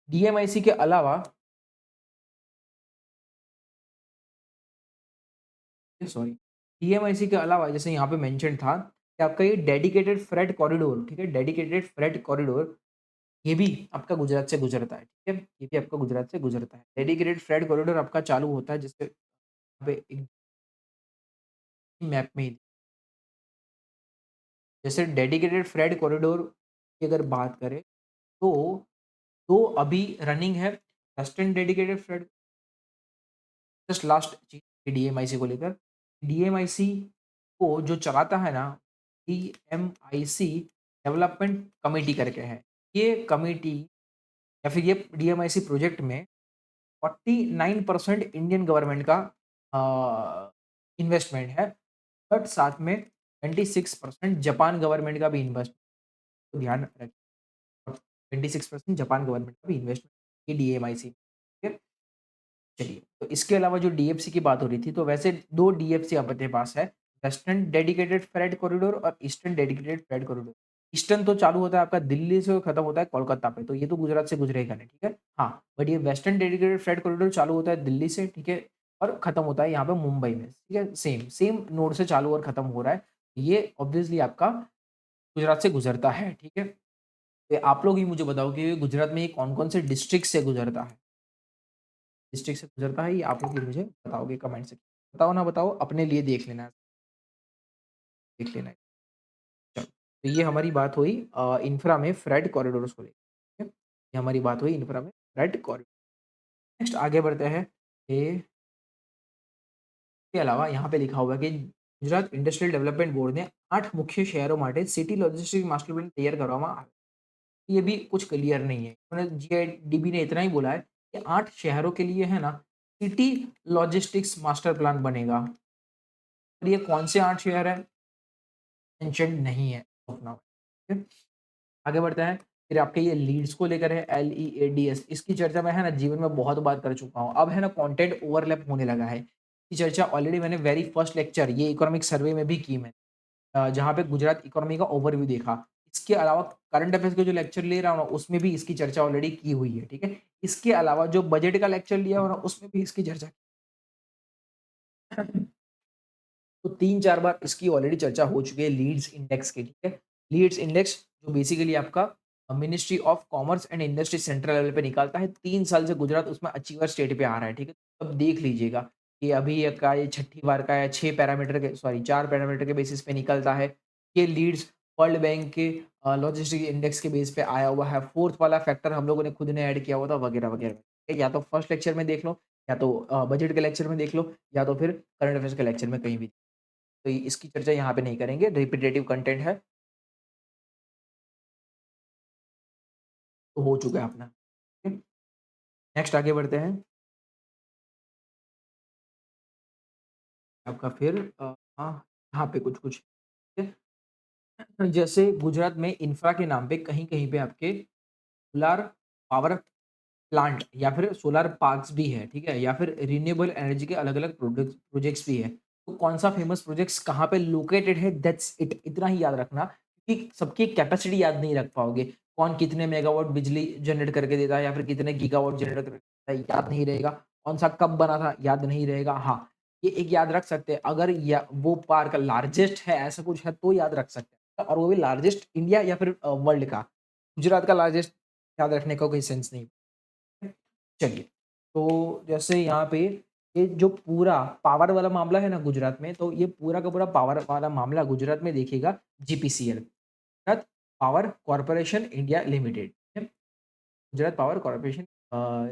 डीएमआईसी के अलावा सॉरी, डीएमआईसी के अलावा जैसे यहाँ पे मेंशन था कि आपका ये डेडिकेटेड फ्रेट कॉरिडोर, ठीक है, डेडिकेटेड फ्रेट कॉरिडोर ये भी आपका गुजरात से गुजरता है, ठीक है। ये भी आपका गुजरात से गुजरता है। डेडिकेटेड फ्रेट कॉरिडोर आपका चालू होता है जिससे यहाँ पे एक मैप में ही, जैसे डेडिकेटेड फ्रेट कॉरिडोर की अगर बात करें तो 2 अभी रनिंग है, western dedicated freight, just last चीज़ डीएमआईसी को लेकर। डीएमआईसी को जो चलाता है ना, डीएमआईसी डेवलपमेंट कमिटी करके है। ये कमिटी या फिर ये डीएमआईसी प्रोजेक्ट में 49% इंडियन गवर्नमेंट का इन्वेस्टमेंट है, बट साथ में 26% जापान गवर्नमेंट का भी इन्वेस्टमेंट, तो ध्यान रखिए। 26% जापान गवर्नमेंट का भी इन्वेस्टमेंट ये डीएमआईसी, ठीक है। चलिए, तो इसके अलावा जो डीएफसी की बात हो रही थी, तो वैसे 2 डीएफसी अपने पास है, वेस्टर्न डेडिकेटेड फ्रेट कॉरिडोर और eastern dedicated freight corridor. Eastern तो चालू होता है आपका दिल्ली से और खत्म होता है कोलकाता पे, तो ये तो गुजरात से गुजरेगा नहीं, ठीक है। हाँ, बट ये वेस्टर्न डेडिकेटेड फ्रेट कॉरिडोर चालू होता है दिल्ली से, ठीक है, और खत्म होता है यहाँ पे मुंबई में, ठीक है, सेम सेम नोड से चालू और खत्म हो रहा है। ये ऑब्वियसली आपका गुजरात से गुजरता है, ठीक है। तो आप लोग ही मुझे बताओ कि गुजरात में ये कौन-कौन से डिस्ट्रिक्ट से गुजरता है? डिस्ट्रिक्ट से गुजरता है, ये आप लोग ही मुझे बताओगे कमेंट से। बताओ ना बताओ, अपने लिए देख लेना, देख लेना है। चलो, तो ये हमारी बात हुई इंफ्रा में फ्रेट कॉरिडोर्स को लेके, ठीक है? ये हमारी बात हुई इंफ्रा में फ्रेट कॉरिडोर। नेक्स्ट आगे बढ़ते हैं। ये के अलावा यहाँ पे लिखा हुआ है कि गुजरात इंडस्ट्रियल डेवलपमेंट बोर्ड ने 8 मुख्य शहरों માટે सिटी लॉजिस्टिक मास्टर प्लान तैयार કરવામાં આવ્યો। ये भी कुछ क्लियर नहीं है। उन्होंने जीआईडीबी ने इतना ही बोला है कि 8 शहरों के लिए है ना सिटी लॉजिस्टिक्स मास्टर प्लान बनेगा। और ये कौन से 8 शहर हैं? मेंशन्ड नहीं है ऑफ नाउ, ठीक है? आगे बढ़ते हैं। फिर आपके ये लीड्स को लेकर है LEADS, इसकी चर्चा मैं है ना जीवन में बहुत बार कर चुका हूँ। अब है ना कंटेंट ओवरलैप होने लगा है। इसकी चर्चा ऑलरेडी मैंने वेरी फर्स्ट लेक्चर ये इकोनॉमिक सर्वे में भी की मैं। जहाँ पे गुजरात इकोनॉमी का ओवरव्यू देखा। इसके अलावा करंट अफेयर्स के जो लेक्चर ले रहा हूँ ना उसमें भी इसकी चर्चा ऑलरेडी की हुई है, ठीक है? इसके अलावा जो बजट का लेक्चर लिया हो ना उसमें भी इसकी चर्चा तो 3-4 बार इसकी ऑलरेडी चर्चा हो चुकी है लीड्स इंडेक्स की, ठीक है? लीड्स इंडेक्स जो बेसिकली आपका ministry of commerce and industry central level पे निकालता है। 3 साल से गुजरात उसमें अचीवर स्टेट पे आ रहा है, ठीक है? अब देख लीजिएगा। कि अभी ये का ये छठी बार का है, 6 पैरामीटर के सॉरी 4 पैरामीटर के बेसिस पे निकलता है। ये लीड्स वर्ल्ड बैंक के लॉजिस्टिक इंडेक्स के बेस पे आया हुआ है। 4th वाला फैक्टर हम लोगों ने खुद ने ऐड किया हुआ था वगैरह-वगैरह। या तो फर्स्ट लेक्चर में देख लो, या तो बजट के लेक्चर में देख लो, या तो फिर करंट अफेयर्स के लेक्चर में कहीं भी। तो इसकी चर्चा यहाँ पे नहीं करेंगे, रिपिटेटिव कंटेंट है, तो हो चुका है अपना। ठीक है? नेक्स्ट आगे बढ़ते हैं। आपका फिर यहाँ पे कुछ-कुछ ठीक है? जैसे गुजरात में इंफ्रा के नाम पे कहीं-कहीं पे आपके सोलार पावर प्लांट या फिर सोलर पार्क्स भी है, ठीक है? या फिर रिन्यूएबल एनर्जी के अलग-अलग प्रोजेक्ट्स भी है। तो कौन-सा फेमस प्रोजेक्ट्स कहाँ पे लोकेटेड है दैट्स इट इतना ही याद रखना क्योंकि सबकी कैपेसिटी याद नहीं रख पाओगे। कौन कितने मेगावाट बिजली जनरेट करके देता है या फिर कितने गीगावाट जनरेट करके देता है, याद नहीं रहेगा। कौन-सा कब बना था, याद नहीं रहेगा। हाँ, ये एक याद रख सकते हैं अगर या वो पार्क लार्जेस्ट है, ऐसा कुछ है तो याद रख सकते हैं और वो भी लार्जेस्ट इंडिया या फिर वर्ल्ड का। गुजरात का लार्जेस्ट याद रखने का कोई सेंस नहीं। चलिए, तो जैसे यहाँ पे ये जो पूरा पावर वाला मामला है ना गुजरात में, तो ये पूरा का पूरा पावर वाला मामला गुजरात में देखिएगा GPCL, Gujarat power corporation India limited, ठीक है? गुजरात पावर कॉर्पोरेशन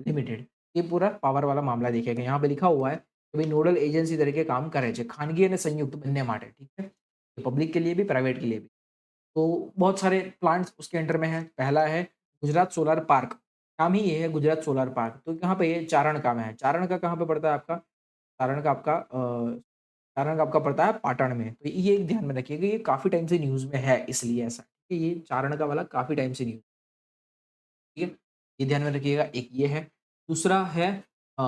लिमिटेड, ये पूरा पावर वाला मामला देखिएगा। यहाँ पे लिखा हुआ है कि भाई नोडल एजेंसी તરીકે કામ કરે છે, ખાનગી અને સંયુક્ત બંને માટે, ठीक है? पब्लिक के लिए भी, प्राइवेट के लिए भी। तो बहुत सारे प्लांट्स उसके अंडर में हैं। पहला है गुजरात सोलर पार्क, नाम ही ये है गुजरात सोलर पार्क। तो यहाँ पे ये चारण का में है। चारण का कहाँ पे पड़ता है आपका? चारण का आपका पड़ता है पाटण में। तो ये एक ध्यान में रखिएगा, ये काफ़ी टाइम से न्यूज़ में है इसलिए ऐसा, कि ये चारण का वाला काफ़ी टाइम से न्यूज़, ठीक है? ये ध्यान में रखिएगा, एक ये है। दूसरा है अ,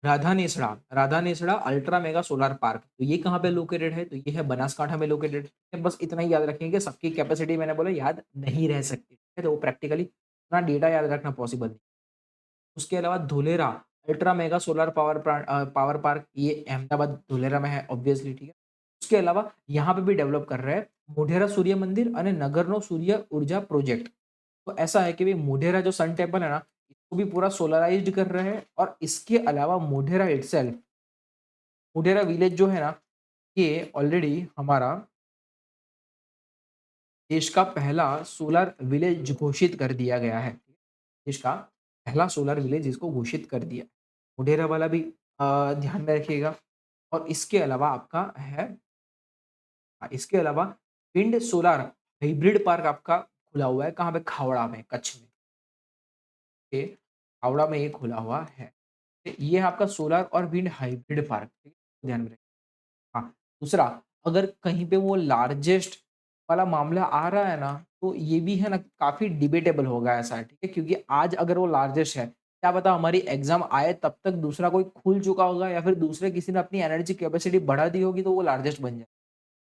राधानेसड़ा, राधानेसड़ा अल्ट्रा मेगा सोलर पार्क। तो ये कहाँ पे लोकेटेड है? तो ये है बनासकांठा में लोकेटेड है। बस इतना ही याद रखेंगे, सबकी कैपेसिटी मैंने बोला याद नहीं रह सकती, ठीक है? तो वो प्रैक्टिकली इतना डेटा याद रखना पॉसिबल नहीं। उसके अलावा Dholera ultra mega solar power park, ये अहमदाबाद धुलेरा में है ऑब्वियसली, ठीक है? उसके अलावा यहाँ पे भी डेवलप कर रहे हैं मोढेरा सूर्य मंदिर અને नगरनो सूर्य ऊर्जा प्रोजेक्ट। तो ऐसा है कि भई मोढेरा जो सन टेम्पल है ना, इसको भी पूरा सोलराइज़्ड कर रहे हैं और इसके अलावा मोढेरा इटसेल्फ, मोढेरा विलेज जो है ना, ये ऑलरेडी हमारा देश का पहला सोलर विलेज घोषित कर दिया गया है। देश का पहला सोलर विलेज इसको घोषित कर दिया। मोढेरा वाला भी ध्यान में रखिएगा और इसके अलावा आपका है इसके अलावा विंड सोलर हाइब्रिड पार्क आपका खुला हुआ है, कहाँ पे? खावड़ा में, कच्छ में। ये हावड़ा में ये खुला हुआ है। ये है आपका सोलर और विंड हाइब्रिड पार्क, ठीक है? ध्यान में रखें। हाँ, दूसरा अगर कहीं पे वो लार्जेस्ट वाला मामला आ रहा है ना, तो ये भी है ना काफ़ी डिबेटेबल होगा ऐसा, ठीक है? क्योंकि आज अगर वो लार्जेस्ट है, क्या पता हमारी एग्ज़ाम आए तब तक दूसरा कोई खुल चुका होगा या फिर दूसरे किसी ने अपनी एनर्जी कैपेसिटी बढ़ा दी होगी तो वो लार्जेस्ट बन जाए।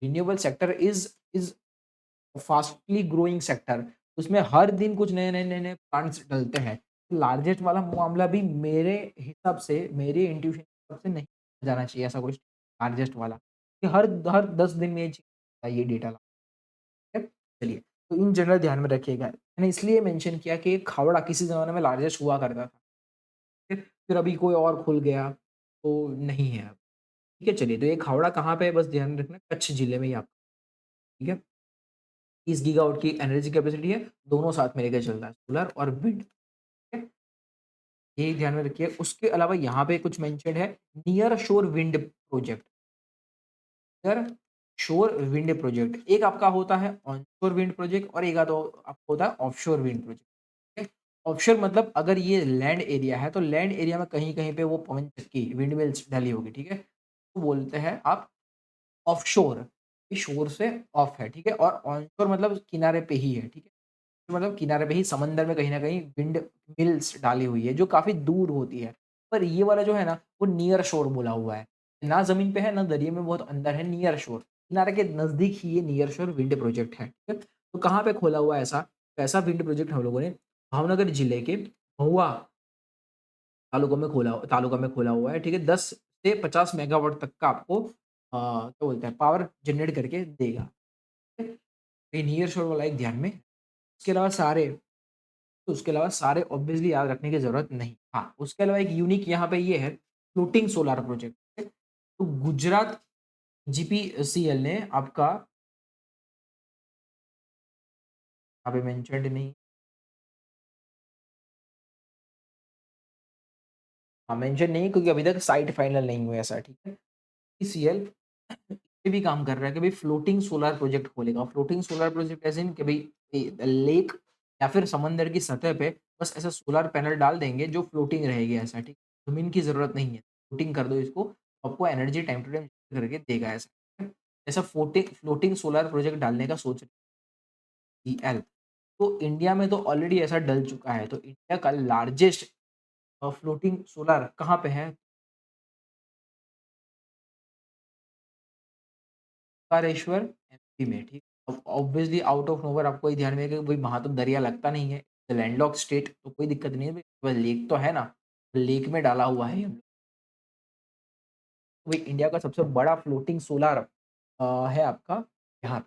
Renewable sector is fastly growing sector, उसमें हर दिन कुछ नए-नए प्लांट्स डलते हैं। लार्जेस्ट वाला मामला भी मेरे हिसाब से, मेरे इंट्यूशन के हिसाब से नहीं जाना चाहिए ऐसा कुछ लार्जेस्ट वाला। कि हर हर 10 दिन में ये चीज़ आता है, ये डेटा ठीक है? चलिए, तो इन जनरल ध्यान में रखिएगा। मैंने इसलिए मेंशन किया कि खावड़ा किसी ज़माने में लार्जेस्ट हुआ करता था, ठीक है? फिर अभी कोई और खुल गया, तो नहीं है अब। ठीक है, चलिए, तो ये खावड़ा कहाँ पे है बस ध्यान रखना, कच्छ जिले में ही आप, ठीक है? 30 गीगावाट की एनर्जी कैपेसिटी है, दोनों साथ में लेके चलता है, सोलर और विंड, ठीक है? ये ध्यान में रखिए। उसके अलावा यहाँ पे कुछ मेंशन्ड है, नियर शोर विंड प्रोजेक्ट, नियर शोर विंड प्रोजेक्ट। एक आपका होता है ऑनशोर विंड प्रोजेक्ट और एक आता आपका होता है ऑफशोर विंड प्रोजेक्ट, ठीक है? ऑफशोर मतलब अगर ये लैंड एरिया है, तो लैंड एरिया में कहीं-कहीं पे वो पवन चक्की, विंड मिल्स डली होगी, ठीक है? तो बोलते हैं आप ऑफशोर, ये शोर से ऑफ है, ठीक है? और ऑनशोर मतलब किनारे पे ही है, ठीक है? मतलब किनारे पे ही समंदर में कहीं न कहीं विंड मिल्स डाली हुई है, जो काफ़ी दूर होती है। पर ये वाला जो है ना, वो नियर शोर बोला हुआ है। ना ज़मीन पे है, ना दरिया में बहुत अंदर है, नियर शोर। किनारे के नज़दीक ही ये नियर शोर विंड प्रोजेक्ट है, ठीक है? तो कहाँ पे खोला हुआ है ऐसा? तो ऐसा विंड प्रोजेक्ट हम लोगों ने भावनगर जिले के महुआ तालुका में खोला हुआ है, ठीक है? 10 से 50 मेगावाट तक का आपको क्या बोलते हैं पावर जनरेट करके देगा, ठीक है? ये नियर शोर वाला एक ध्यान में। उसके अलावा सारे उसके अलावा सारे ऑब्वियसली याद रखने की ज़रूरत नहीं। हाँ, उसके अलावा एक यूनिक यहाँ पे ये है फ्लोटिंग सोलार प्रोजेक्ट। तो गुजरात जीपीसीएल ने आपका यहाँ पे मेंशन्ड नहीं, हाँ, मेंशन नहीं है क्योंकि अभी तक साइट फाइनल नहीं हुआ है ऐसा, ठीक है। पीसीएल ये भी काम कर रहा है कि भाई फ्लोटिंग सोलर प्रोजेक्ट खोलेगा। फ्लोटिंग सोलर प्रोजेक्ट ऐसे कि भाई लेक या फिर समंदर की सतह पे बस ऐसा सोलर पैनल डाल देंगे जो फ्लोटिंग रहेगी ऐसा, ठीक है। ज़मीन की ज़रूरत नहीं है, फ्लोटिंग कर दो इसको, आपको एनर्जी टाइम टू टाइम करके देगा ऐसा, ठीक है। ऐसा फ्लोटिंग फ्लोटिंग सोलर प्रोजेक्ट डालने का सोच रही है पीएल। तो इंडिया में तो ऑलरेडी ऐसा डल चुका है, तो इंडिया का लार्जेस्ट फ्लोटिंग सोलर कहाँ पे है? ओंकारेश्वर एमपी में, ठीक। अब ऑब्वियसली आउट ऑफ नोवेयर आपको ये ध्यान में कि भाई वहाँ तो दरिया लगता नहीं है, लैंडलॉक्ड स्टेट तो कोई दिक्कत नहीं है भाई, बस लेक तो है ना, लेक में डाला हुआ है ये। तो भाई इंडिया का सबसे बड़ा फ्लोटिंग सोलर है आपका यहाँ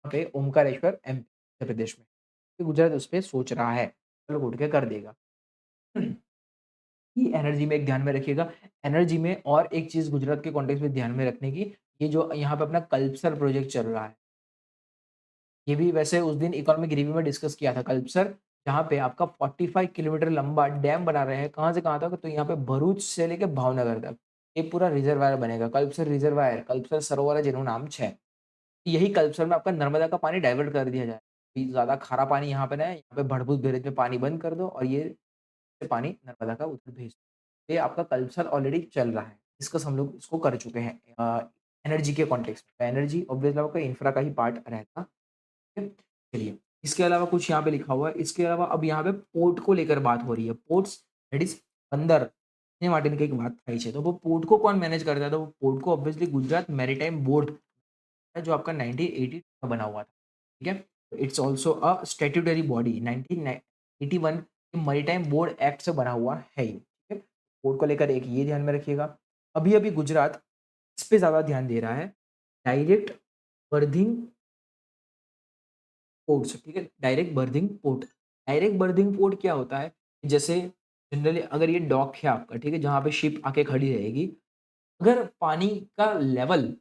पे ओंकारेश्वर एमपी मध्य प्रदेश में। तो गुजरात उस पे सोच रहा है, कल उठ के कर देगा। ये एनर्जी में एक ध्यान में रखिएगा। एनर्जी में और एक चीज़ गुजरात के कॉन्टेक्स्ट में ध्यान में रखने की, ये जो यहाँ पे अपना कल्पसर प्रोजेक्ट चल रहा है। ये भी वैसे उस दिन इकोनॉमिक रिव्यू में डिस्कस किया था कल्पसर, जहाँ पे आपका 45 किलोमीटर लंबा डैम बना रहे हैं। कहाँ से कहाँ तक? तो यहाँ पे भरूच से लेके भावनगर तक। ये पूरा रिजर्वायर बनेगा, कल्पसर रिजर्वायर, कल्पसर सरोवर है જેનું નામ છે। यही कल्पसर में आपका नर्मदा का पानी डाइवर्ट कर दिया जाए। कि ज़्यादा खारा पानी यहाँ पे ना है, यहाँ पे भरपूर बैरेज में पानी बंद कर दो और ये पानी नर्मदा का उधर भेज दो। ये आपका कल्चर ऑलरेडी चल रहा है। डिस्कस हम लोग इसको कर चुके हैं एनर्जी के कॉन्टेक्स्ट में। एनर्जी ऑब्वियसली आपका इंफ्रा का ही पार्ट रहता है। चलिए, इसके अलावा कुछ यहाँ पे लिखा हुआ है। इसके अलावा अब यहाँ पे पोर्ट को लेकर बात हो रही है। पोर्ट्स दैट इज़ बंदर ने मार्टिन की एक बात થાય છે। तो वो पोर्ट को कौन मैनेज करता है? तो वो पोर्ट को ऑब्वियसली गुजरात मैरीटाइम बोर्ड है जो आपका 1980 में बना हुआ था। ठीक है? It's also a statutory body 1981 के मैरीटाइम बोर्ड एक्ट से बना हुआ है ये। ठीक है? बोर्ड को लेकर एक ये ध्यान में रखिएगा। अभी-अभी गुजरात इस पे ज़्यादा ध्यान दे रहा है। डायरेक्ट बर्थिंग पोर्ट्स, ठीक है? Direct berthing port. Direct berthing port क्या होता है? जैसे जनरली अगर ये डॉक है आपका, ठीक है? जहाँ पे शिप आके खड़ी रहेगी। अगर पानी का लेवल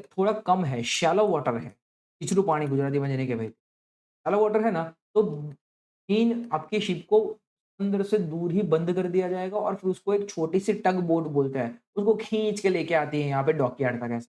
थोड़ा कम है, शैलो वाटर है, નીચલું પાણી ગુજરાતીમાં જેને કહેવાય, शैलो वाटर है ना, तो मेन आपके शिप को अंदर से दूर ही बंद कर दिया जाएगा और फिर उसको एक छोटी सी टग बोट बोलते हैं, उसको खींच के लेके आती है यहाँ पे डॉकयार्ड तक ऐसे,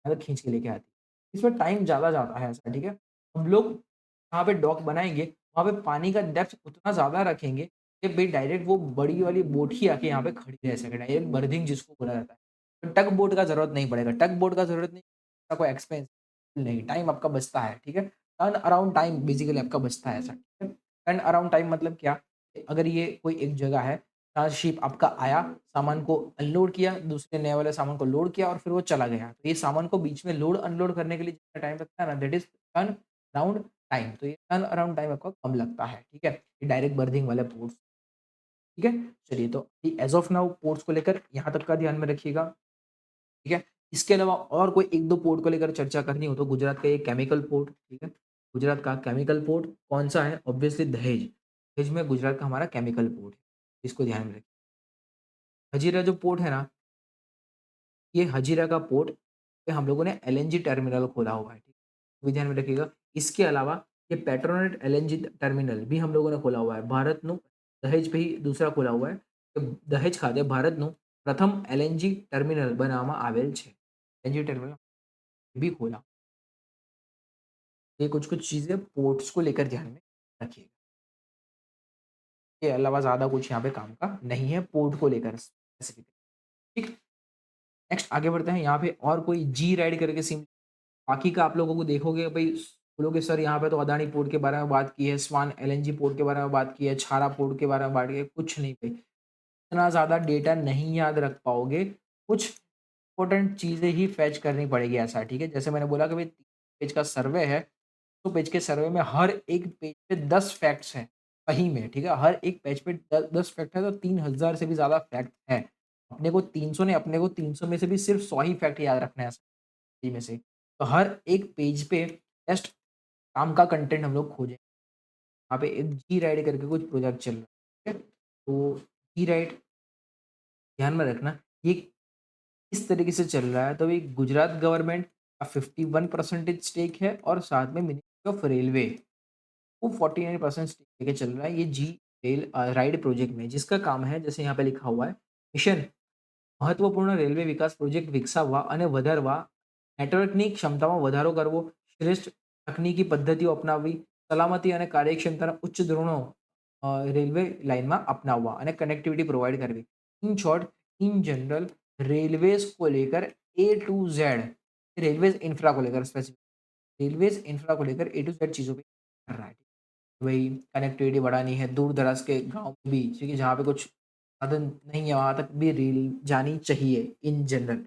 मतलब खींच के लेके आती है। इसमें टाइम ज़्यादा जाता है ऐसा, ठीक है? हम लोग जहाँ पे डॉक बनाएँगे, वहाँ पे पानी का डेप्थ उतना ज़्यादा रखेंगे कि भई डायरेक्ट वो बड़ी वाली बोट ही आके यहाँ पे खड़ी रह सके, डायरेक्ट बर्थिंग जिसको बोला जाता है। तो टग बोट का ज़रूरत नहीं पड़ेगा, टग बोट का ज़रूरत नहीं, इसका कोई एक्सपेंस नहीं, टाइम आपका बचता है, ठीक है? टर्न अराउंड टाइम बेसिकली आपका बचता है ऐसा, ठीक है? टर्न अराउंड टाइम मतलब क्या? अगर ये कोई एक जगह है, जहाँ शिप आपका आया, सामान को अनलोड किया, दूसरे नए वाले सामान को लोड किया और फिर वो चला गया। तो ये सामान को बीच में लोड अनलोड करने के लिए जितना टाइम लगता है ना, that is turn around time. तो ये टर्न अराउंड टाइम आपका कम लगता है, ठीक है? ये डायरेक्ट बर्थिंग वाले पोर्ट्स, ठीक है? चलिए, तो एज़ ऑफ नाउ पोर्ट्स को लेकर यहाँ तक का ध्यान में रखिएगा, ठीक है? इसके अलावा और कोई 1-2 पोर्ट को लेकर चर्चा करनी हो तो गुजरात का ये केमिकल पोर्ट, ठीक है? गुजरात का केमिकल पोर्ट कौन-सा है? ऑब्वियसली दहेज। दहेज में गुजरात का हमारा केमिकल पोर्ट है, इसको ध्यान में रखिए। हजीरा जो पोर्ट है ना, ये हजीरा का पोर्ट पे हम लोगों ने एलएनजी टर्मिनल खोला हुआ है, ठीक है? ये ध्यान में रखिएगा। इसके अलावा ये पेट्रोनेट एलएनजी टर्मिनल भी हम लोगों ने खोला हुआ है। भारतનું દહેજ पे ही दूसरा खोला हुआ है। तो દહેજ ખાતે ભારતનું પ્રથમ એલએનજી ટર્મિનल બનાવવામાં આવેલ છે। एलएनजी टर्मिनल भी खोला। ये कुछ-कुछ चीज़ें पोर्ट्स को लेकर ध्यान में रखिएगा। इसके अलावा ज़्यादा कुछ यहाँ पे काम का नहीं है पोर्ट को लेकर स्पेसिफिक, ठीक? नेक्स्ट आगे बढ़ते हैं। यहाँ पे और कोई जी राइड करके सिम, बाकी का आप लोगों को देखोगे भई बोलोगे सर यहाँ पे तो अदानी पोर्ट के बारे में बात की है, स्वान एलएनजी पोर्ट के बारे में बात की है, छारा पोर्ट के बारे में बात की है, कुछ नहीं भई। इतना ज़्यादा डेटा नहीं याद रख पाओगे। कुछ इम्पोर्टेंट चीज़ें ही फेच करनी पड़ेगी ऐसा, ठीक है? जैसे मैंने बोला कि भई 3 पेज का सर्वे है, तो पेज के सर्वे में हर एक पेज पे 10 फैक्ट्स हैं, सही में, ठीक है? हर एक पेज पे 10 फैक्ट है तो 3000 से भी ज़्यादा फैक्ट हैं। अपने को 300 नहीं, अपने को 300 में से भी सिर्फ 100 ही फैक्ट याद रखना है सही में से। तो हर एक पेज पे जस्ट काम का कंटेंट हम लोग खोजें। वहाँ पे एक जी राइड करके कुछ प्रोजेक्ट चल रहा है, ठीक है? तो जी राइड ध्यान में रखना, ये इस तरीके से चल रहा है, तो ये गुजरात गवर्नमेंट का 51% स्टेक है और साथ में मिनिस्ट्री ऑफ रेलवे वो 49% स्टेक लेके चल रहा है ये जी रेल राइड प्रोजेक्ट में, जिसका काम है जैसे यहाँ पे लिखा हुआ है, मिशन મહત્વપૂર્ણ રેલવે વિકાસ પ્રોજેક્ટ વિકસાવવા અને વધારવા, નેટવર્કની ક્ષમતામાં વધારો કરવો, શ્રેષ્ઠ તકનીકી પદ્ધતિઓ અપનાવવી, સલામતી અને કાર્યક્ષમતાના ઉચ્ચ ધોરણો રેલવે લાઇનમાં અપનાવવા અને કનેક્ટિવિટી પ્રોવાઈડ કરવી। In short, in general railways को लेकर ए टू जेड, रेलवेज इंफ्रा को लेकर स्पेसिफिक, रेलवेज इंफ्रा को लेकर ए टू जेड चीज़ों पे कर रहा है। वही कनेक्टिविटी बढ़ानी है दूर दराज के गाँव में भी, क्योंकि जहाँ पे कुछ साधन नहीं है वहाँ तक भी रेल जानी चाहिए इन जनरल।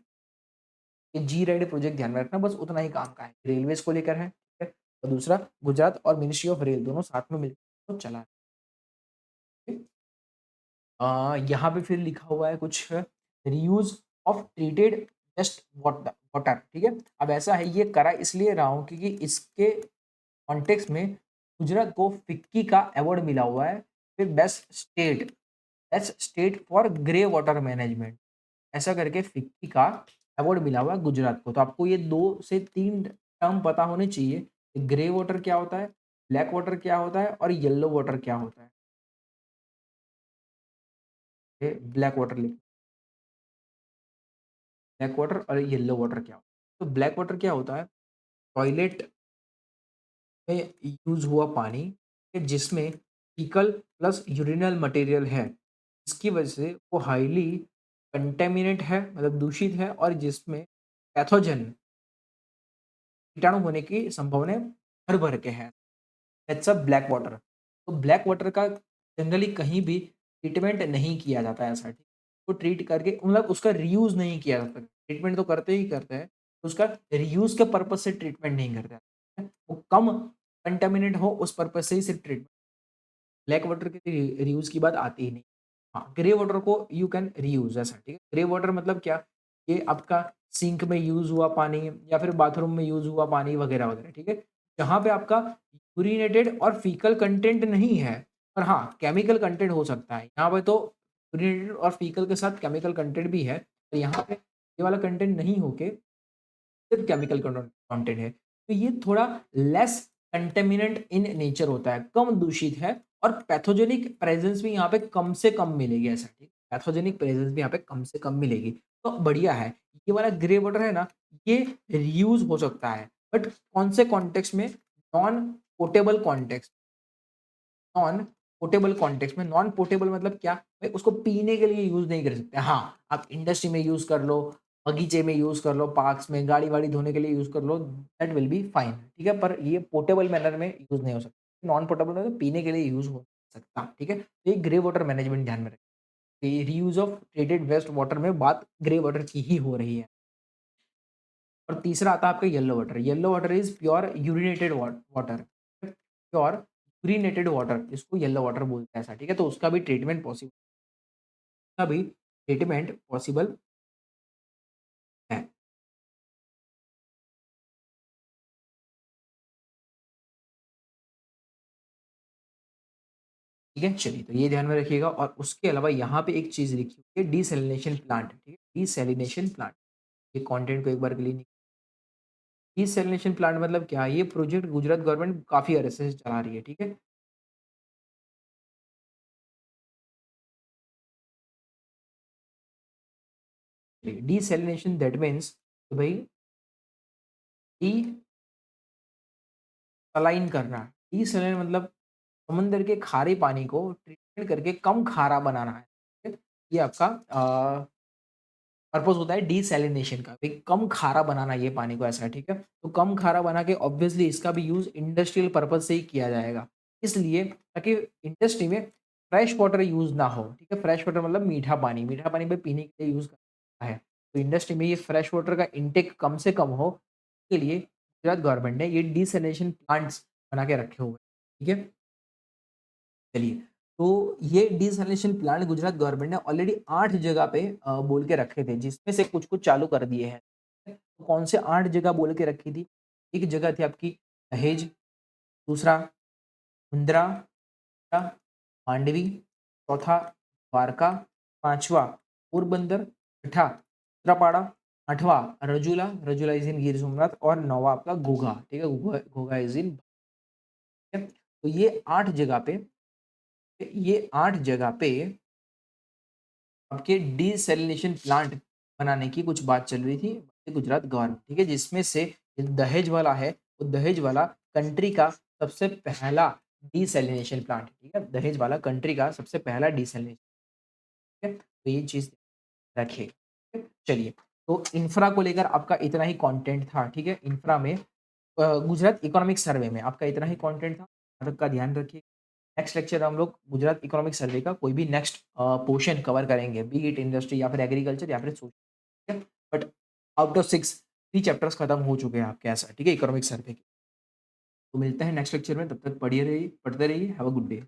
ये जी राइड प्रोजेक्ट ध्यान में रखना, बस उतना ही काम का है, रेलवेज को लेकर है, ठीक है? और दूसरा गुजरात और मिनिस्ट्री ऑफ रेल दोनों साथ में मिलकर तो चला है। यहाँ पे फिर लिखा हुआ है कुछ reuse of treated waste water water, ठीक है? अब ऐसा है, ये करा इसलिए रहा हूँ क्योंकि इसके कॉन्टेक्स्ट में गुजरात को फिक्की का अवार्ड मिला हुआ है, फिर best state for grey water management, ऐसा करके फिक्की का अवार्ड मिला हुआ है गुजरात को। तो आपको ये 2 से 3 टर्म पता होने चाहिए, ग्रे वाटर क्या होता है, ब्लैक वाटर क्या होता है और येलो वाटर क्या होता है। ये ब्लैक वाटर लिख, ब्लैक वाटर और येलो वाटर क्या होता है। तो ब्लैक वाटर क्या होता है, टॉयलेट में यूज़ हुआ पानी कि जिसमें फीकल प्लस यूरिनल मटेरियल है। इसकी वजह से वो हाइली कंटेमिनेट है, मतलब दूषित है, और जिसमें पैथोजन कीटाणु होने की संभावना भर-भर के है। That's a black water. तो ब्लैक वाटर का जनरली कहीं भी ट्रीटमेंट नहीं किया जाता है ऐसा, ठीक? तो ट्रीट करके मतलब उसका रीयूज़ नहीं किया जाता। ट्रीटमेंट तो करते ही करते हैं, उसका रीयूज़ के पर्पज़ से ट्रीटमेंट नहीं करते हैं। वो कम कंटामिनेंट हो उस पर्पज़ से ही सिर्फ ट्रीटमेंट, ब्लैक वाटर के रीयूज़ की बात आती ही नहीं। हाँ, ग्रे वाटर को यू कैन रीयूज़ ऐसा, ठीक है? ग्रे वाटर मतलब क्या? ये आपका सिंक में यूज़ हुआ पानी या फिर बाथरूम में यूज़ हुआ पानी वगैरह-वगैरह, ठीक है? जहाँ पे आपका यूरिनेटेड और फीकल कंटेंट नहीं है, पर हाँ, केमिकल कंटेंट हो सकता है। यहाँ पे तो यूरिनेटेड और फीकल के साथ केमिकल कंटेंट भी है, तो यहाँ पे ये वाला कंटेंट नहीं होके सिर्फ केमिकल कंटेंट है। तो ये थोड़ा लेस कंटेमिनेंट इन नेचर होता है, कम दूषित है, और पैथोजेनिक प्रेजेंस भी यहाँ पे कम से कम मिलेगी ऐसा, ठीक? पैथोजेनिक प्रेजेंस भी यहाँ पे कम से कम मिलेगी, तो बढ़िया है। ये वाला ग्रे वाटर है ना, ये रीयूज़ हो सकता है, बट कौन से कॉन्टेक्स्ट में? Non portable context, non portable context में। नॉन पोर्टेबल मतलब क्या? भाई उसको पीने के लिए यूज़ नहीं कर सकते। हाँ, आप इंडस्ट्री में यूज़ कर लो, बगीचे में यूज़ कर लो, पार्क्स में, गाड़ी-वाड़ी धोने के लिए यूज़ कर लो, दैट विल बी फाइन, ठीक है? पर ये पोर्टेबल मैनर में यूज़ नहीं हो सकता। नॉन पोर्टेबल मतलब पीने के लिए यूज़ हो सकता, ठीक है? तो ये ग्रे वाटर मैनेजमेंट ध्यान में रखें। ये reuse of treated waste water में बात ग्रे वाटर की ही हो रही है। और तीसरा आता है आपका yellow water. Yellow water is pure urinated water, pure urinated water, इसको येलो वाटर बोलते हैं ऐसा, ठीक है? तो उसका भी ट्रीटमेंट पॉसिबल है। ठीक है? चलिए, तो ये ध्यान में रखिएगा, और उसके अलावा यहाँ पे एक चीज़ लिखी हुई है, डिसैलिनेशन प्लांट, ठीक है? डिसैलिनेशन प्लांट, ये कंटेंट को एक बार के लिए डिसैलिनेशन प्लांट मतलब क्या? ये प्रोजेक्ट गुजरात गवर्नमेंट काफ़ी अरसे से चला रही है, ठीक है? डिसैलिनेशन दैट मीन्स कि भई डिसलाइन करना। डिसलाइन मतलब समंदर के खारे पानी को ट्रीटमेंट करके कम खारा बनाना है, ठीक है? ये आपका पर्पस होता है डिसैलिनेशन का, भाई कम खारा बनाना ये पानी को ऐसा है, ठीक है? तो कम खारा बना के ऑब्वियसली इसका भी यूज़ इंडस्ट्रियल पर्पस से ही किया जाएगा। इसलिए ताकि इंडस्ट्री में फ्रेश वाटर यूज़ ना हो, ठीक है? फ्रेश वाटर मतलब मीठा पानी पे पीने के लिए यूज़ करना है। तो इंडस्ट्री में ये फ्रेश वाटर का इंटेक कम से कम हो, के लिए गुजरात गवर्नमेंट ने ये डिसैलिनेशन प्लांट्स बना के रखे हुए हैं, ठीक है? चलिए, तो ये डिसैलिनेशन प्लांट गुजरात गवर्नमेंट ने ऑलरेडी 8 जगह पे बोल के रखे थे, जिसमें से कुछ-कुछ चालू कर दिए हैं। तो कौन से 8 जगह बोल के रखी थी? एक जगह थी आपकी दहेज, दूसरा मुंद्रा, तीसरा मांडवी, चौथा द्वारका, 5वां पोरबंदर, छठा सूत्रापाड़ा, 8वां रजुला, रजुला इज़ इन गिर सोमनाथ और 9वां आपका घोघा, ठीक है? घोघा घोघा इज़ इन ठीक है? तो ये 8 जगह पे आपके डीसैलिनेशन प्लांट बनाने की कुछ बात चल रही थी गुजरात गवर्नमेंट, ठीक है? जिसमें से दहेज वाला है, वो दहेज वाला कंट्री का सबसे पहला डीसैलिनेशन प्लांट, ठीक है? दहेज वाला कंट्री का सबसे पहला डीसैलिनेशन, ठीक है? तो ये चीज़ रखिए, ठीक है? चलिए, तो इंफ्रा को लेकर आपका इतना ही कंटेंट था, ठीक है? इंफ्रा में गुजरात इकोनॉमिक सर्वे में आपका इतना ही कंटेंट था, तब तक का ध्यान रखिए। नेक्स्ट लेक्चर में हम लोग गुजरात इकोनॉमिक सर्वे का कोई भी नेक्स्ट पोर्शन कवर करेंगे, बी इट इंडस्ट्री या फिर एग्रीकल्चर या फिर सोशल, ठीक है? बट आउट ऑफ 6 3 चैप्टर्स खत्म हो चुके हैं आपके ऐसा, ठीक है? इकोनॉमिक सर्वे के। तो मिलते हैं नेक्स्ट लेक्चर में, तब तक पढ़ते रहिए, हैव अ गुड डे।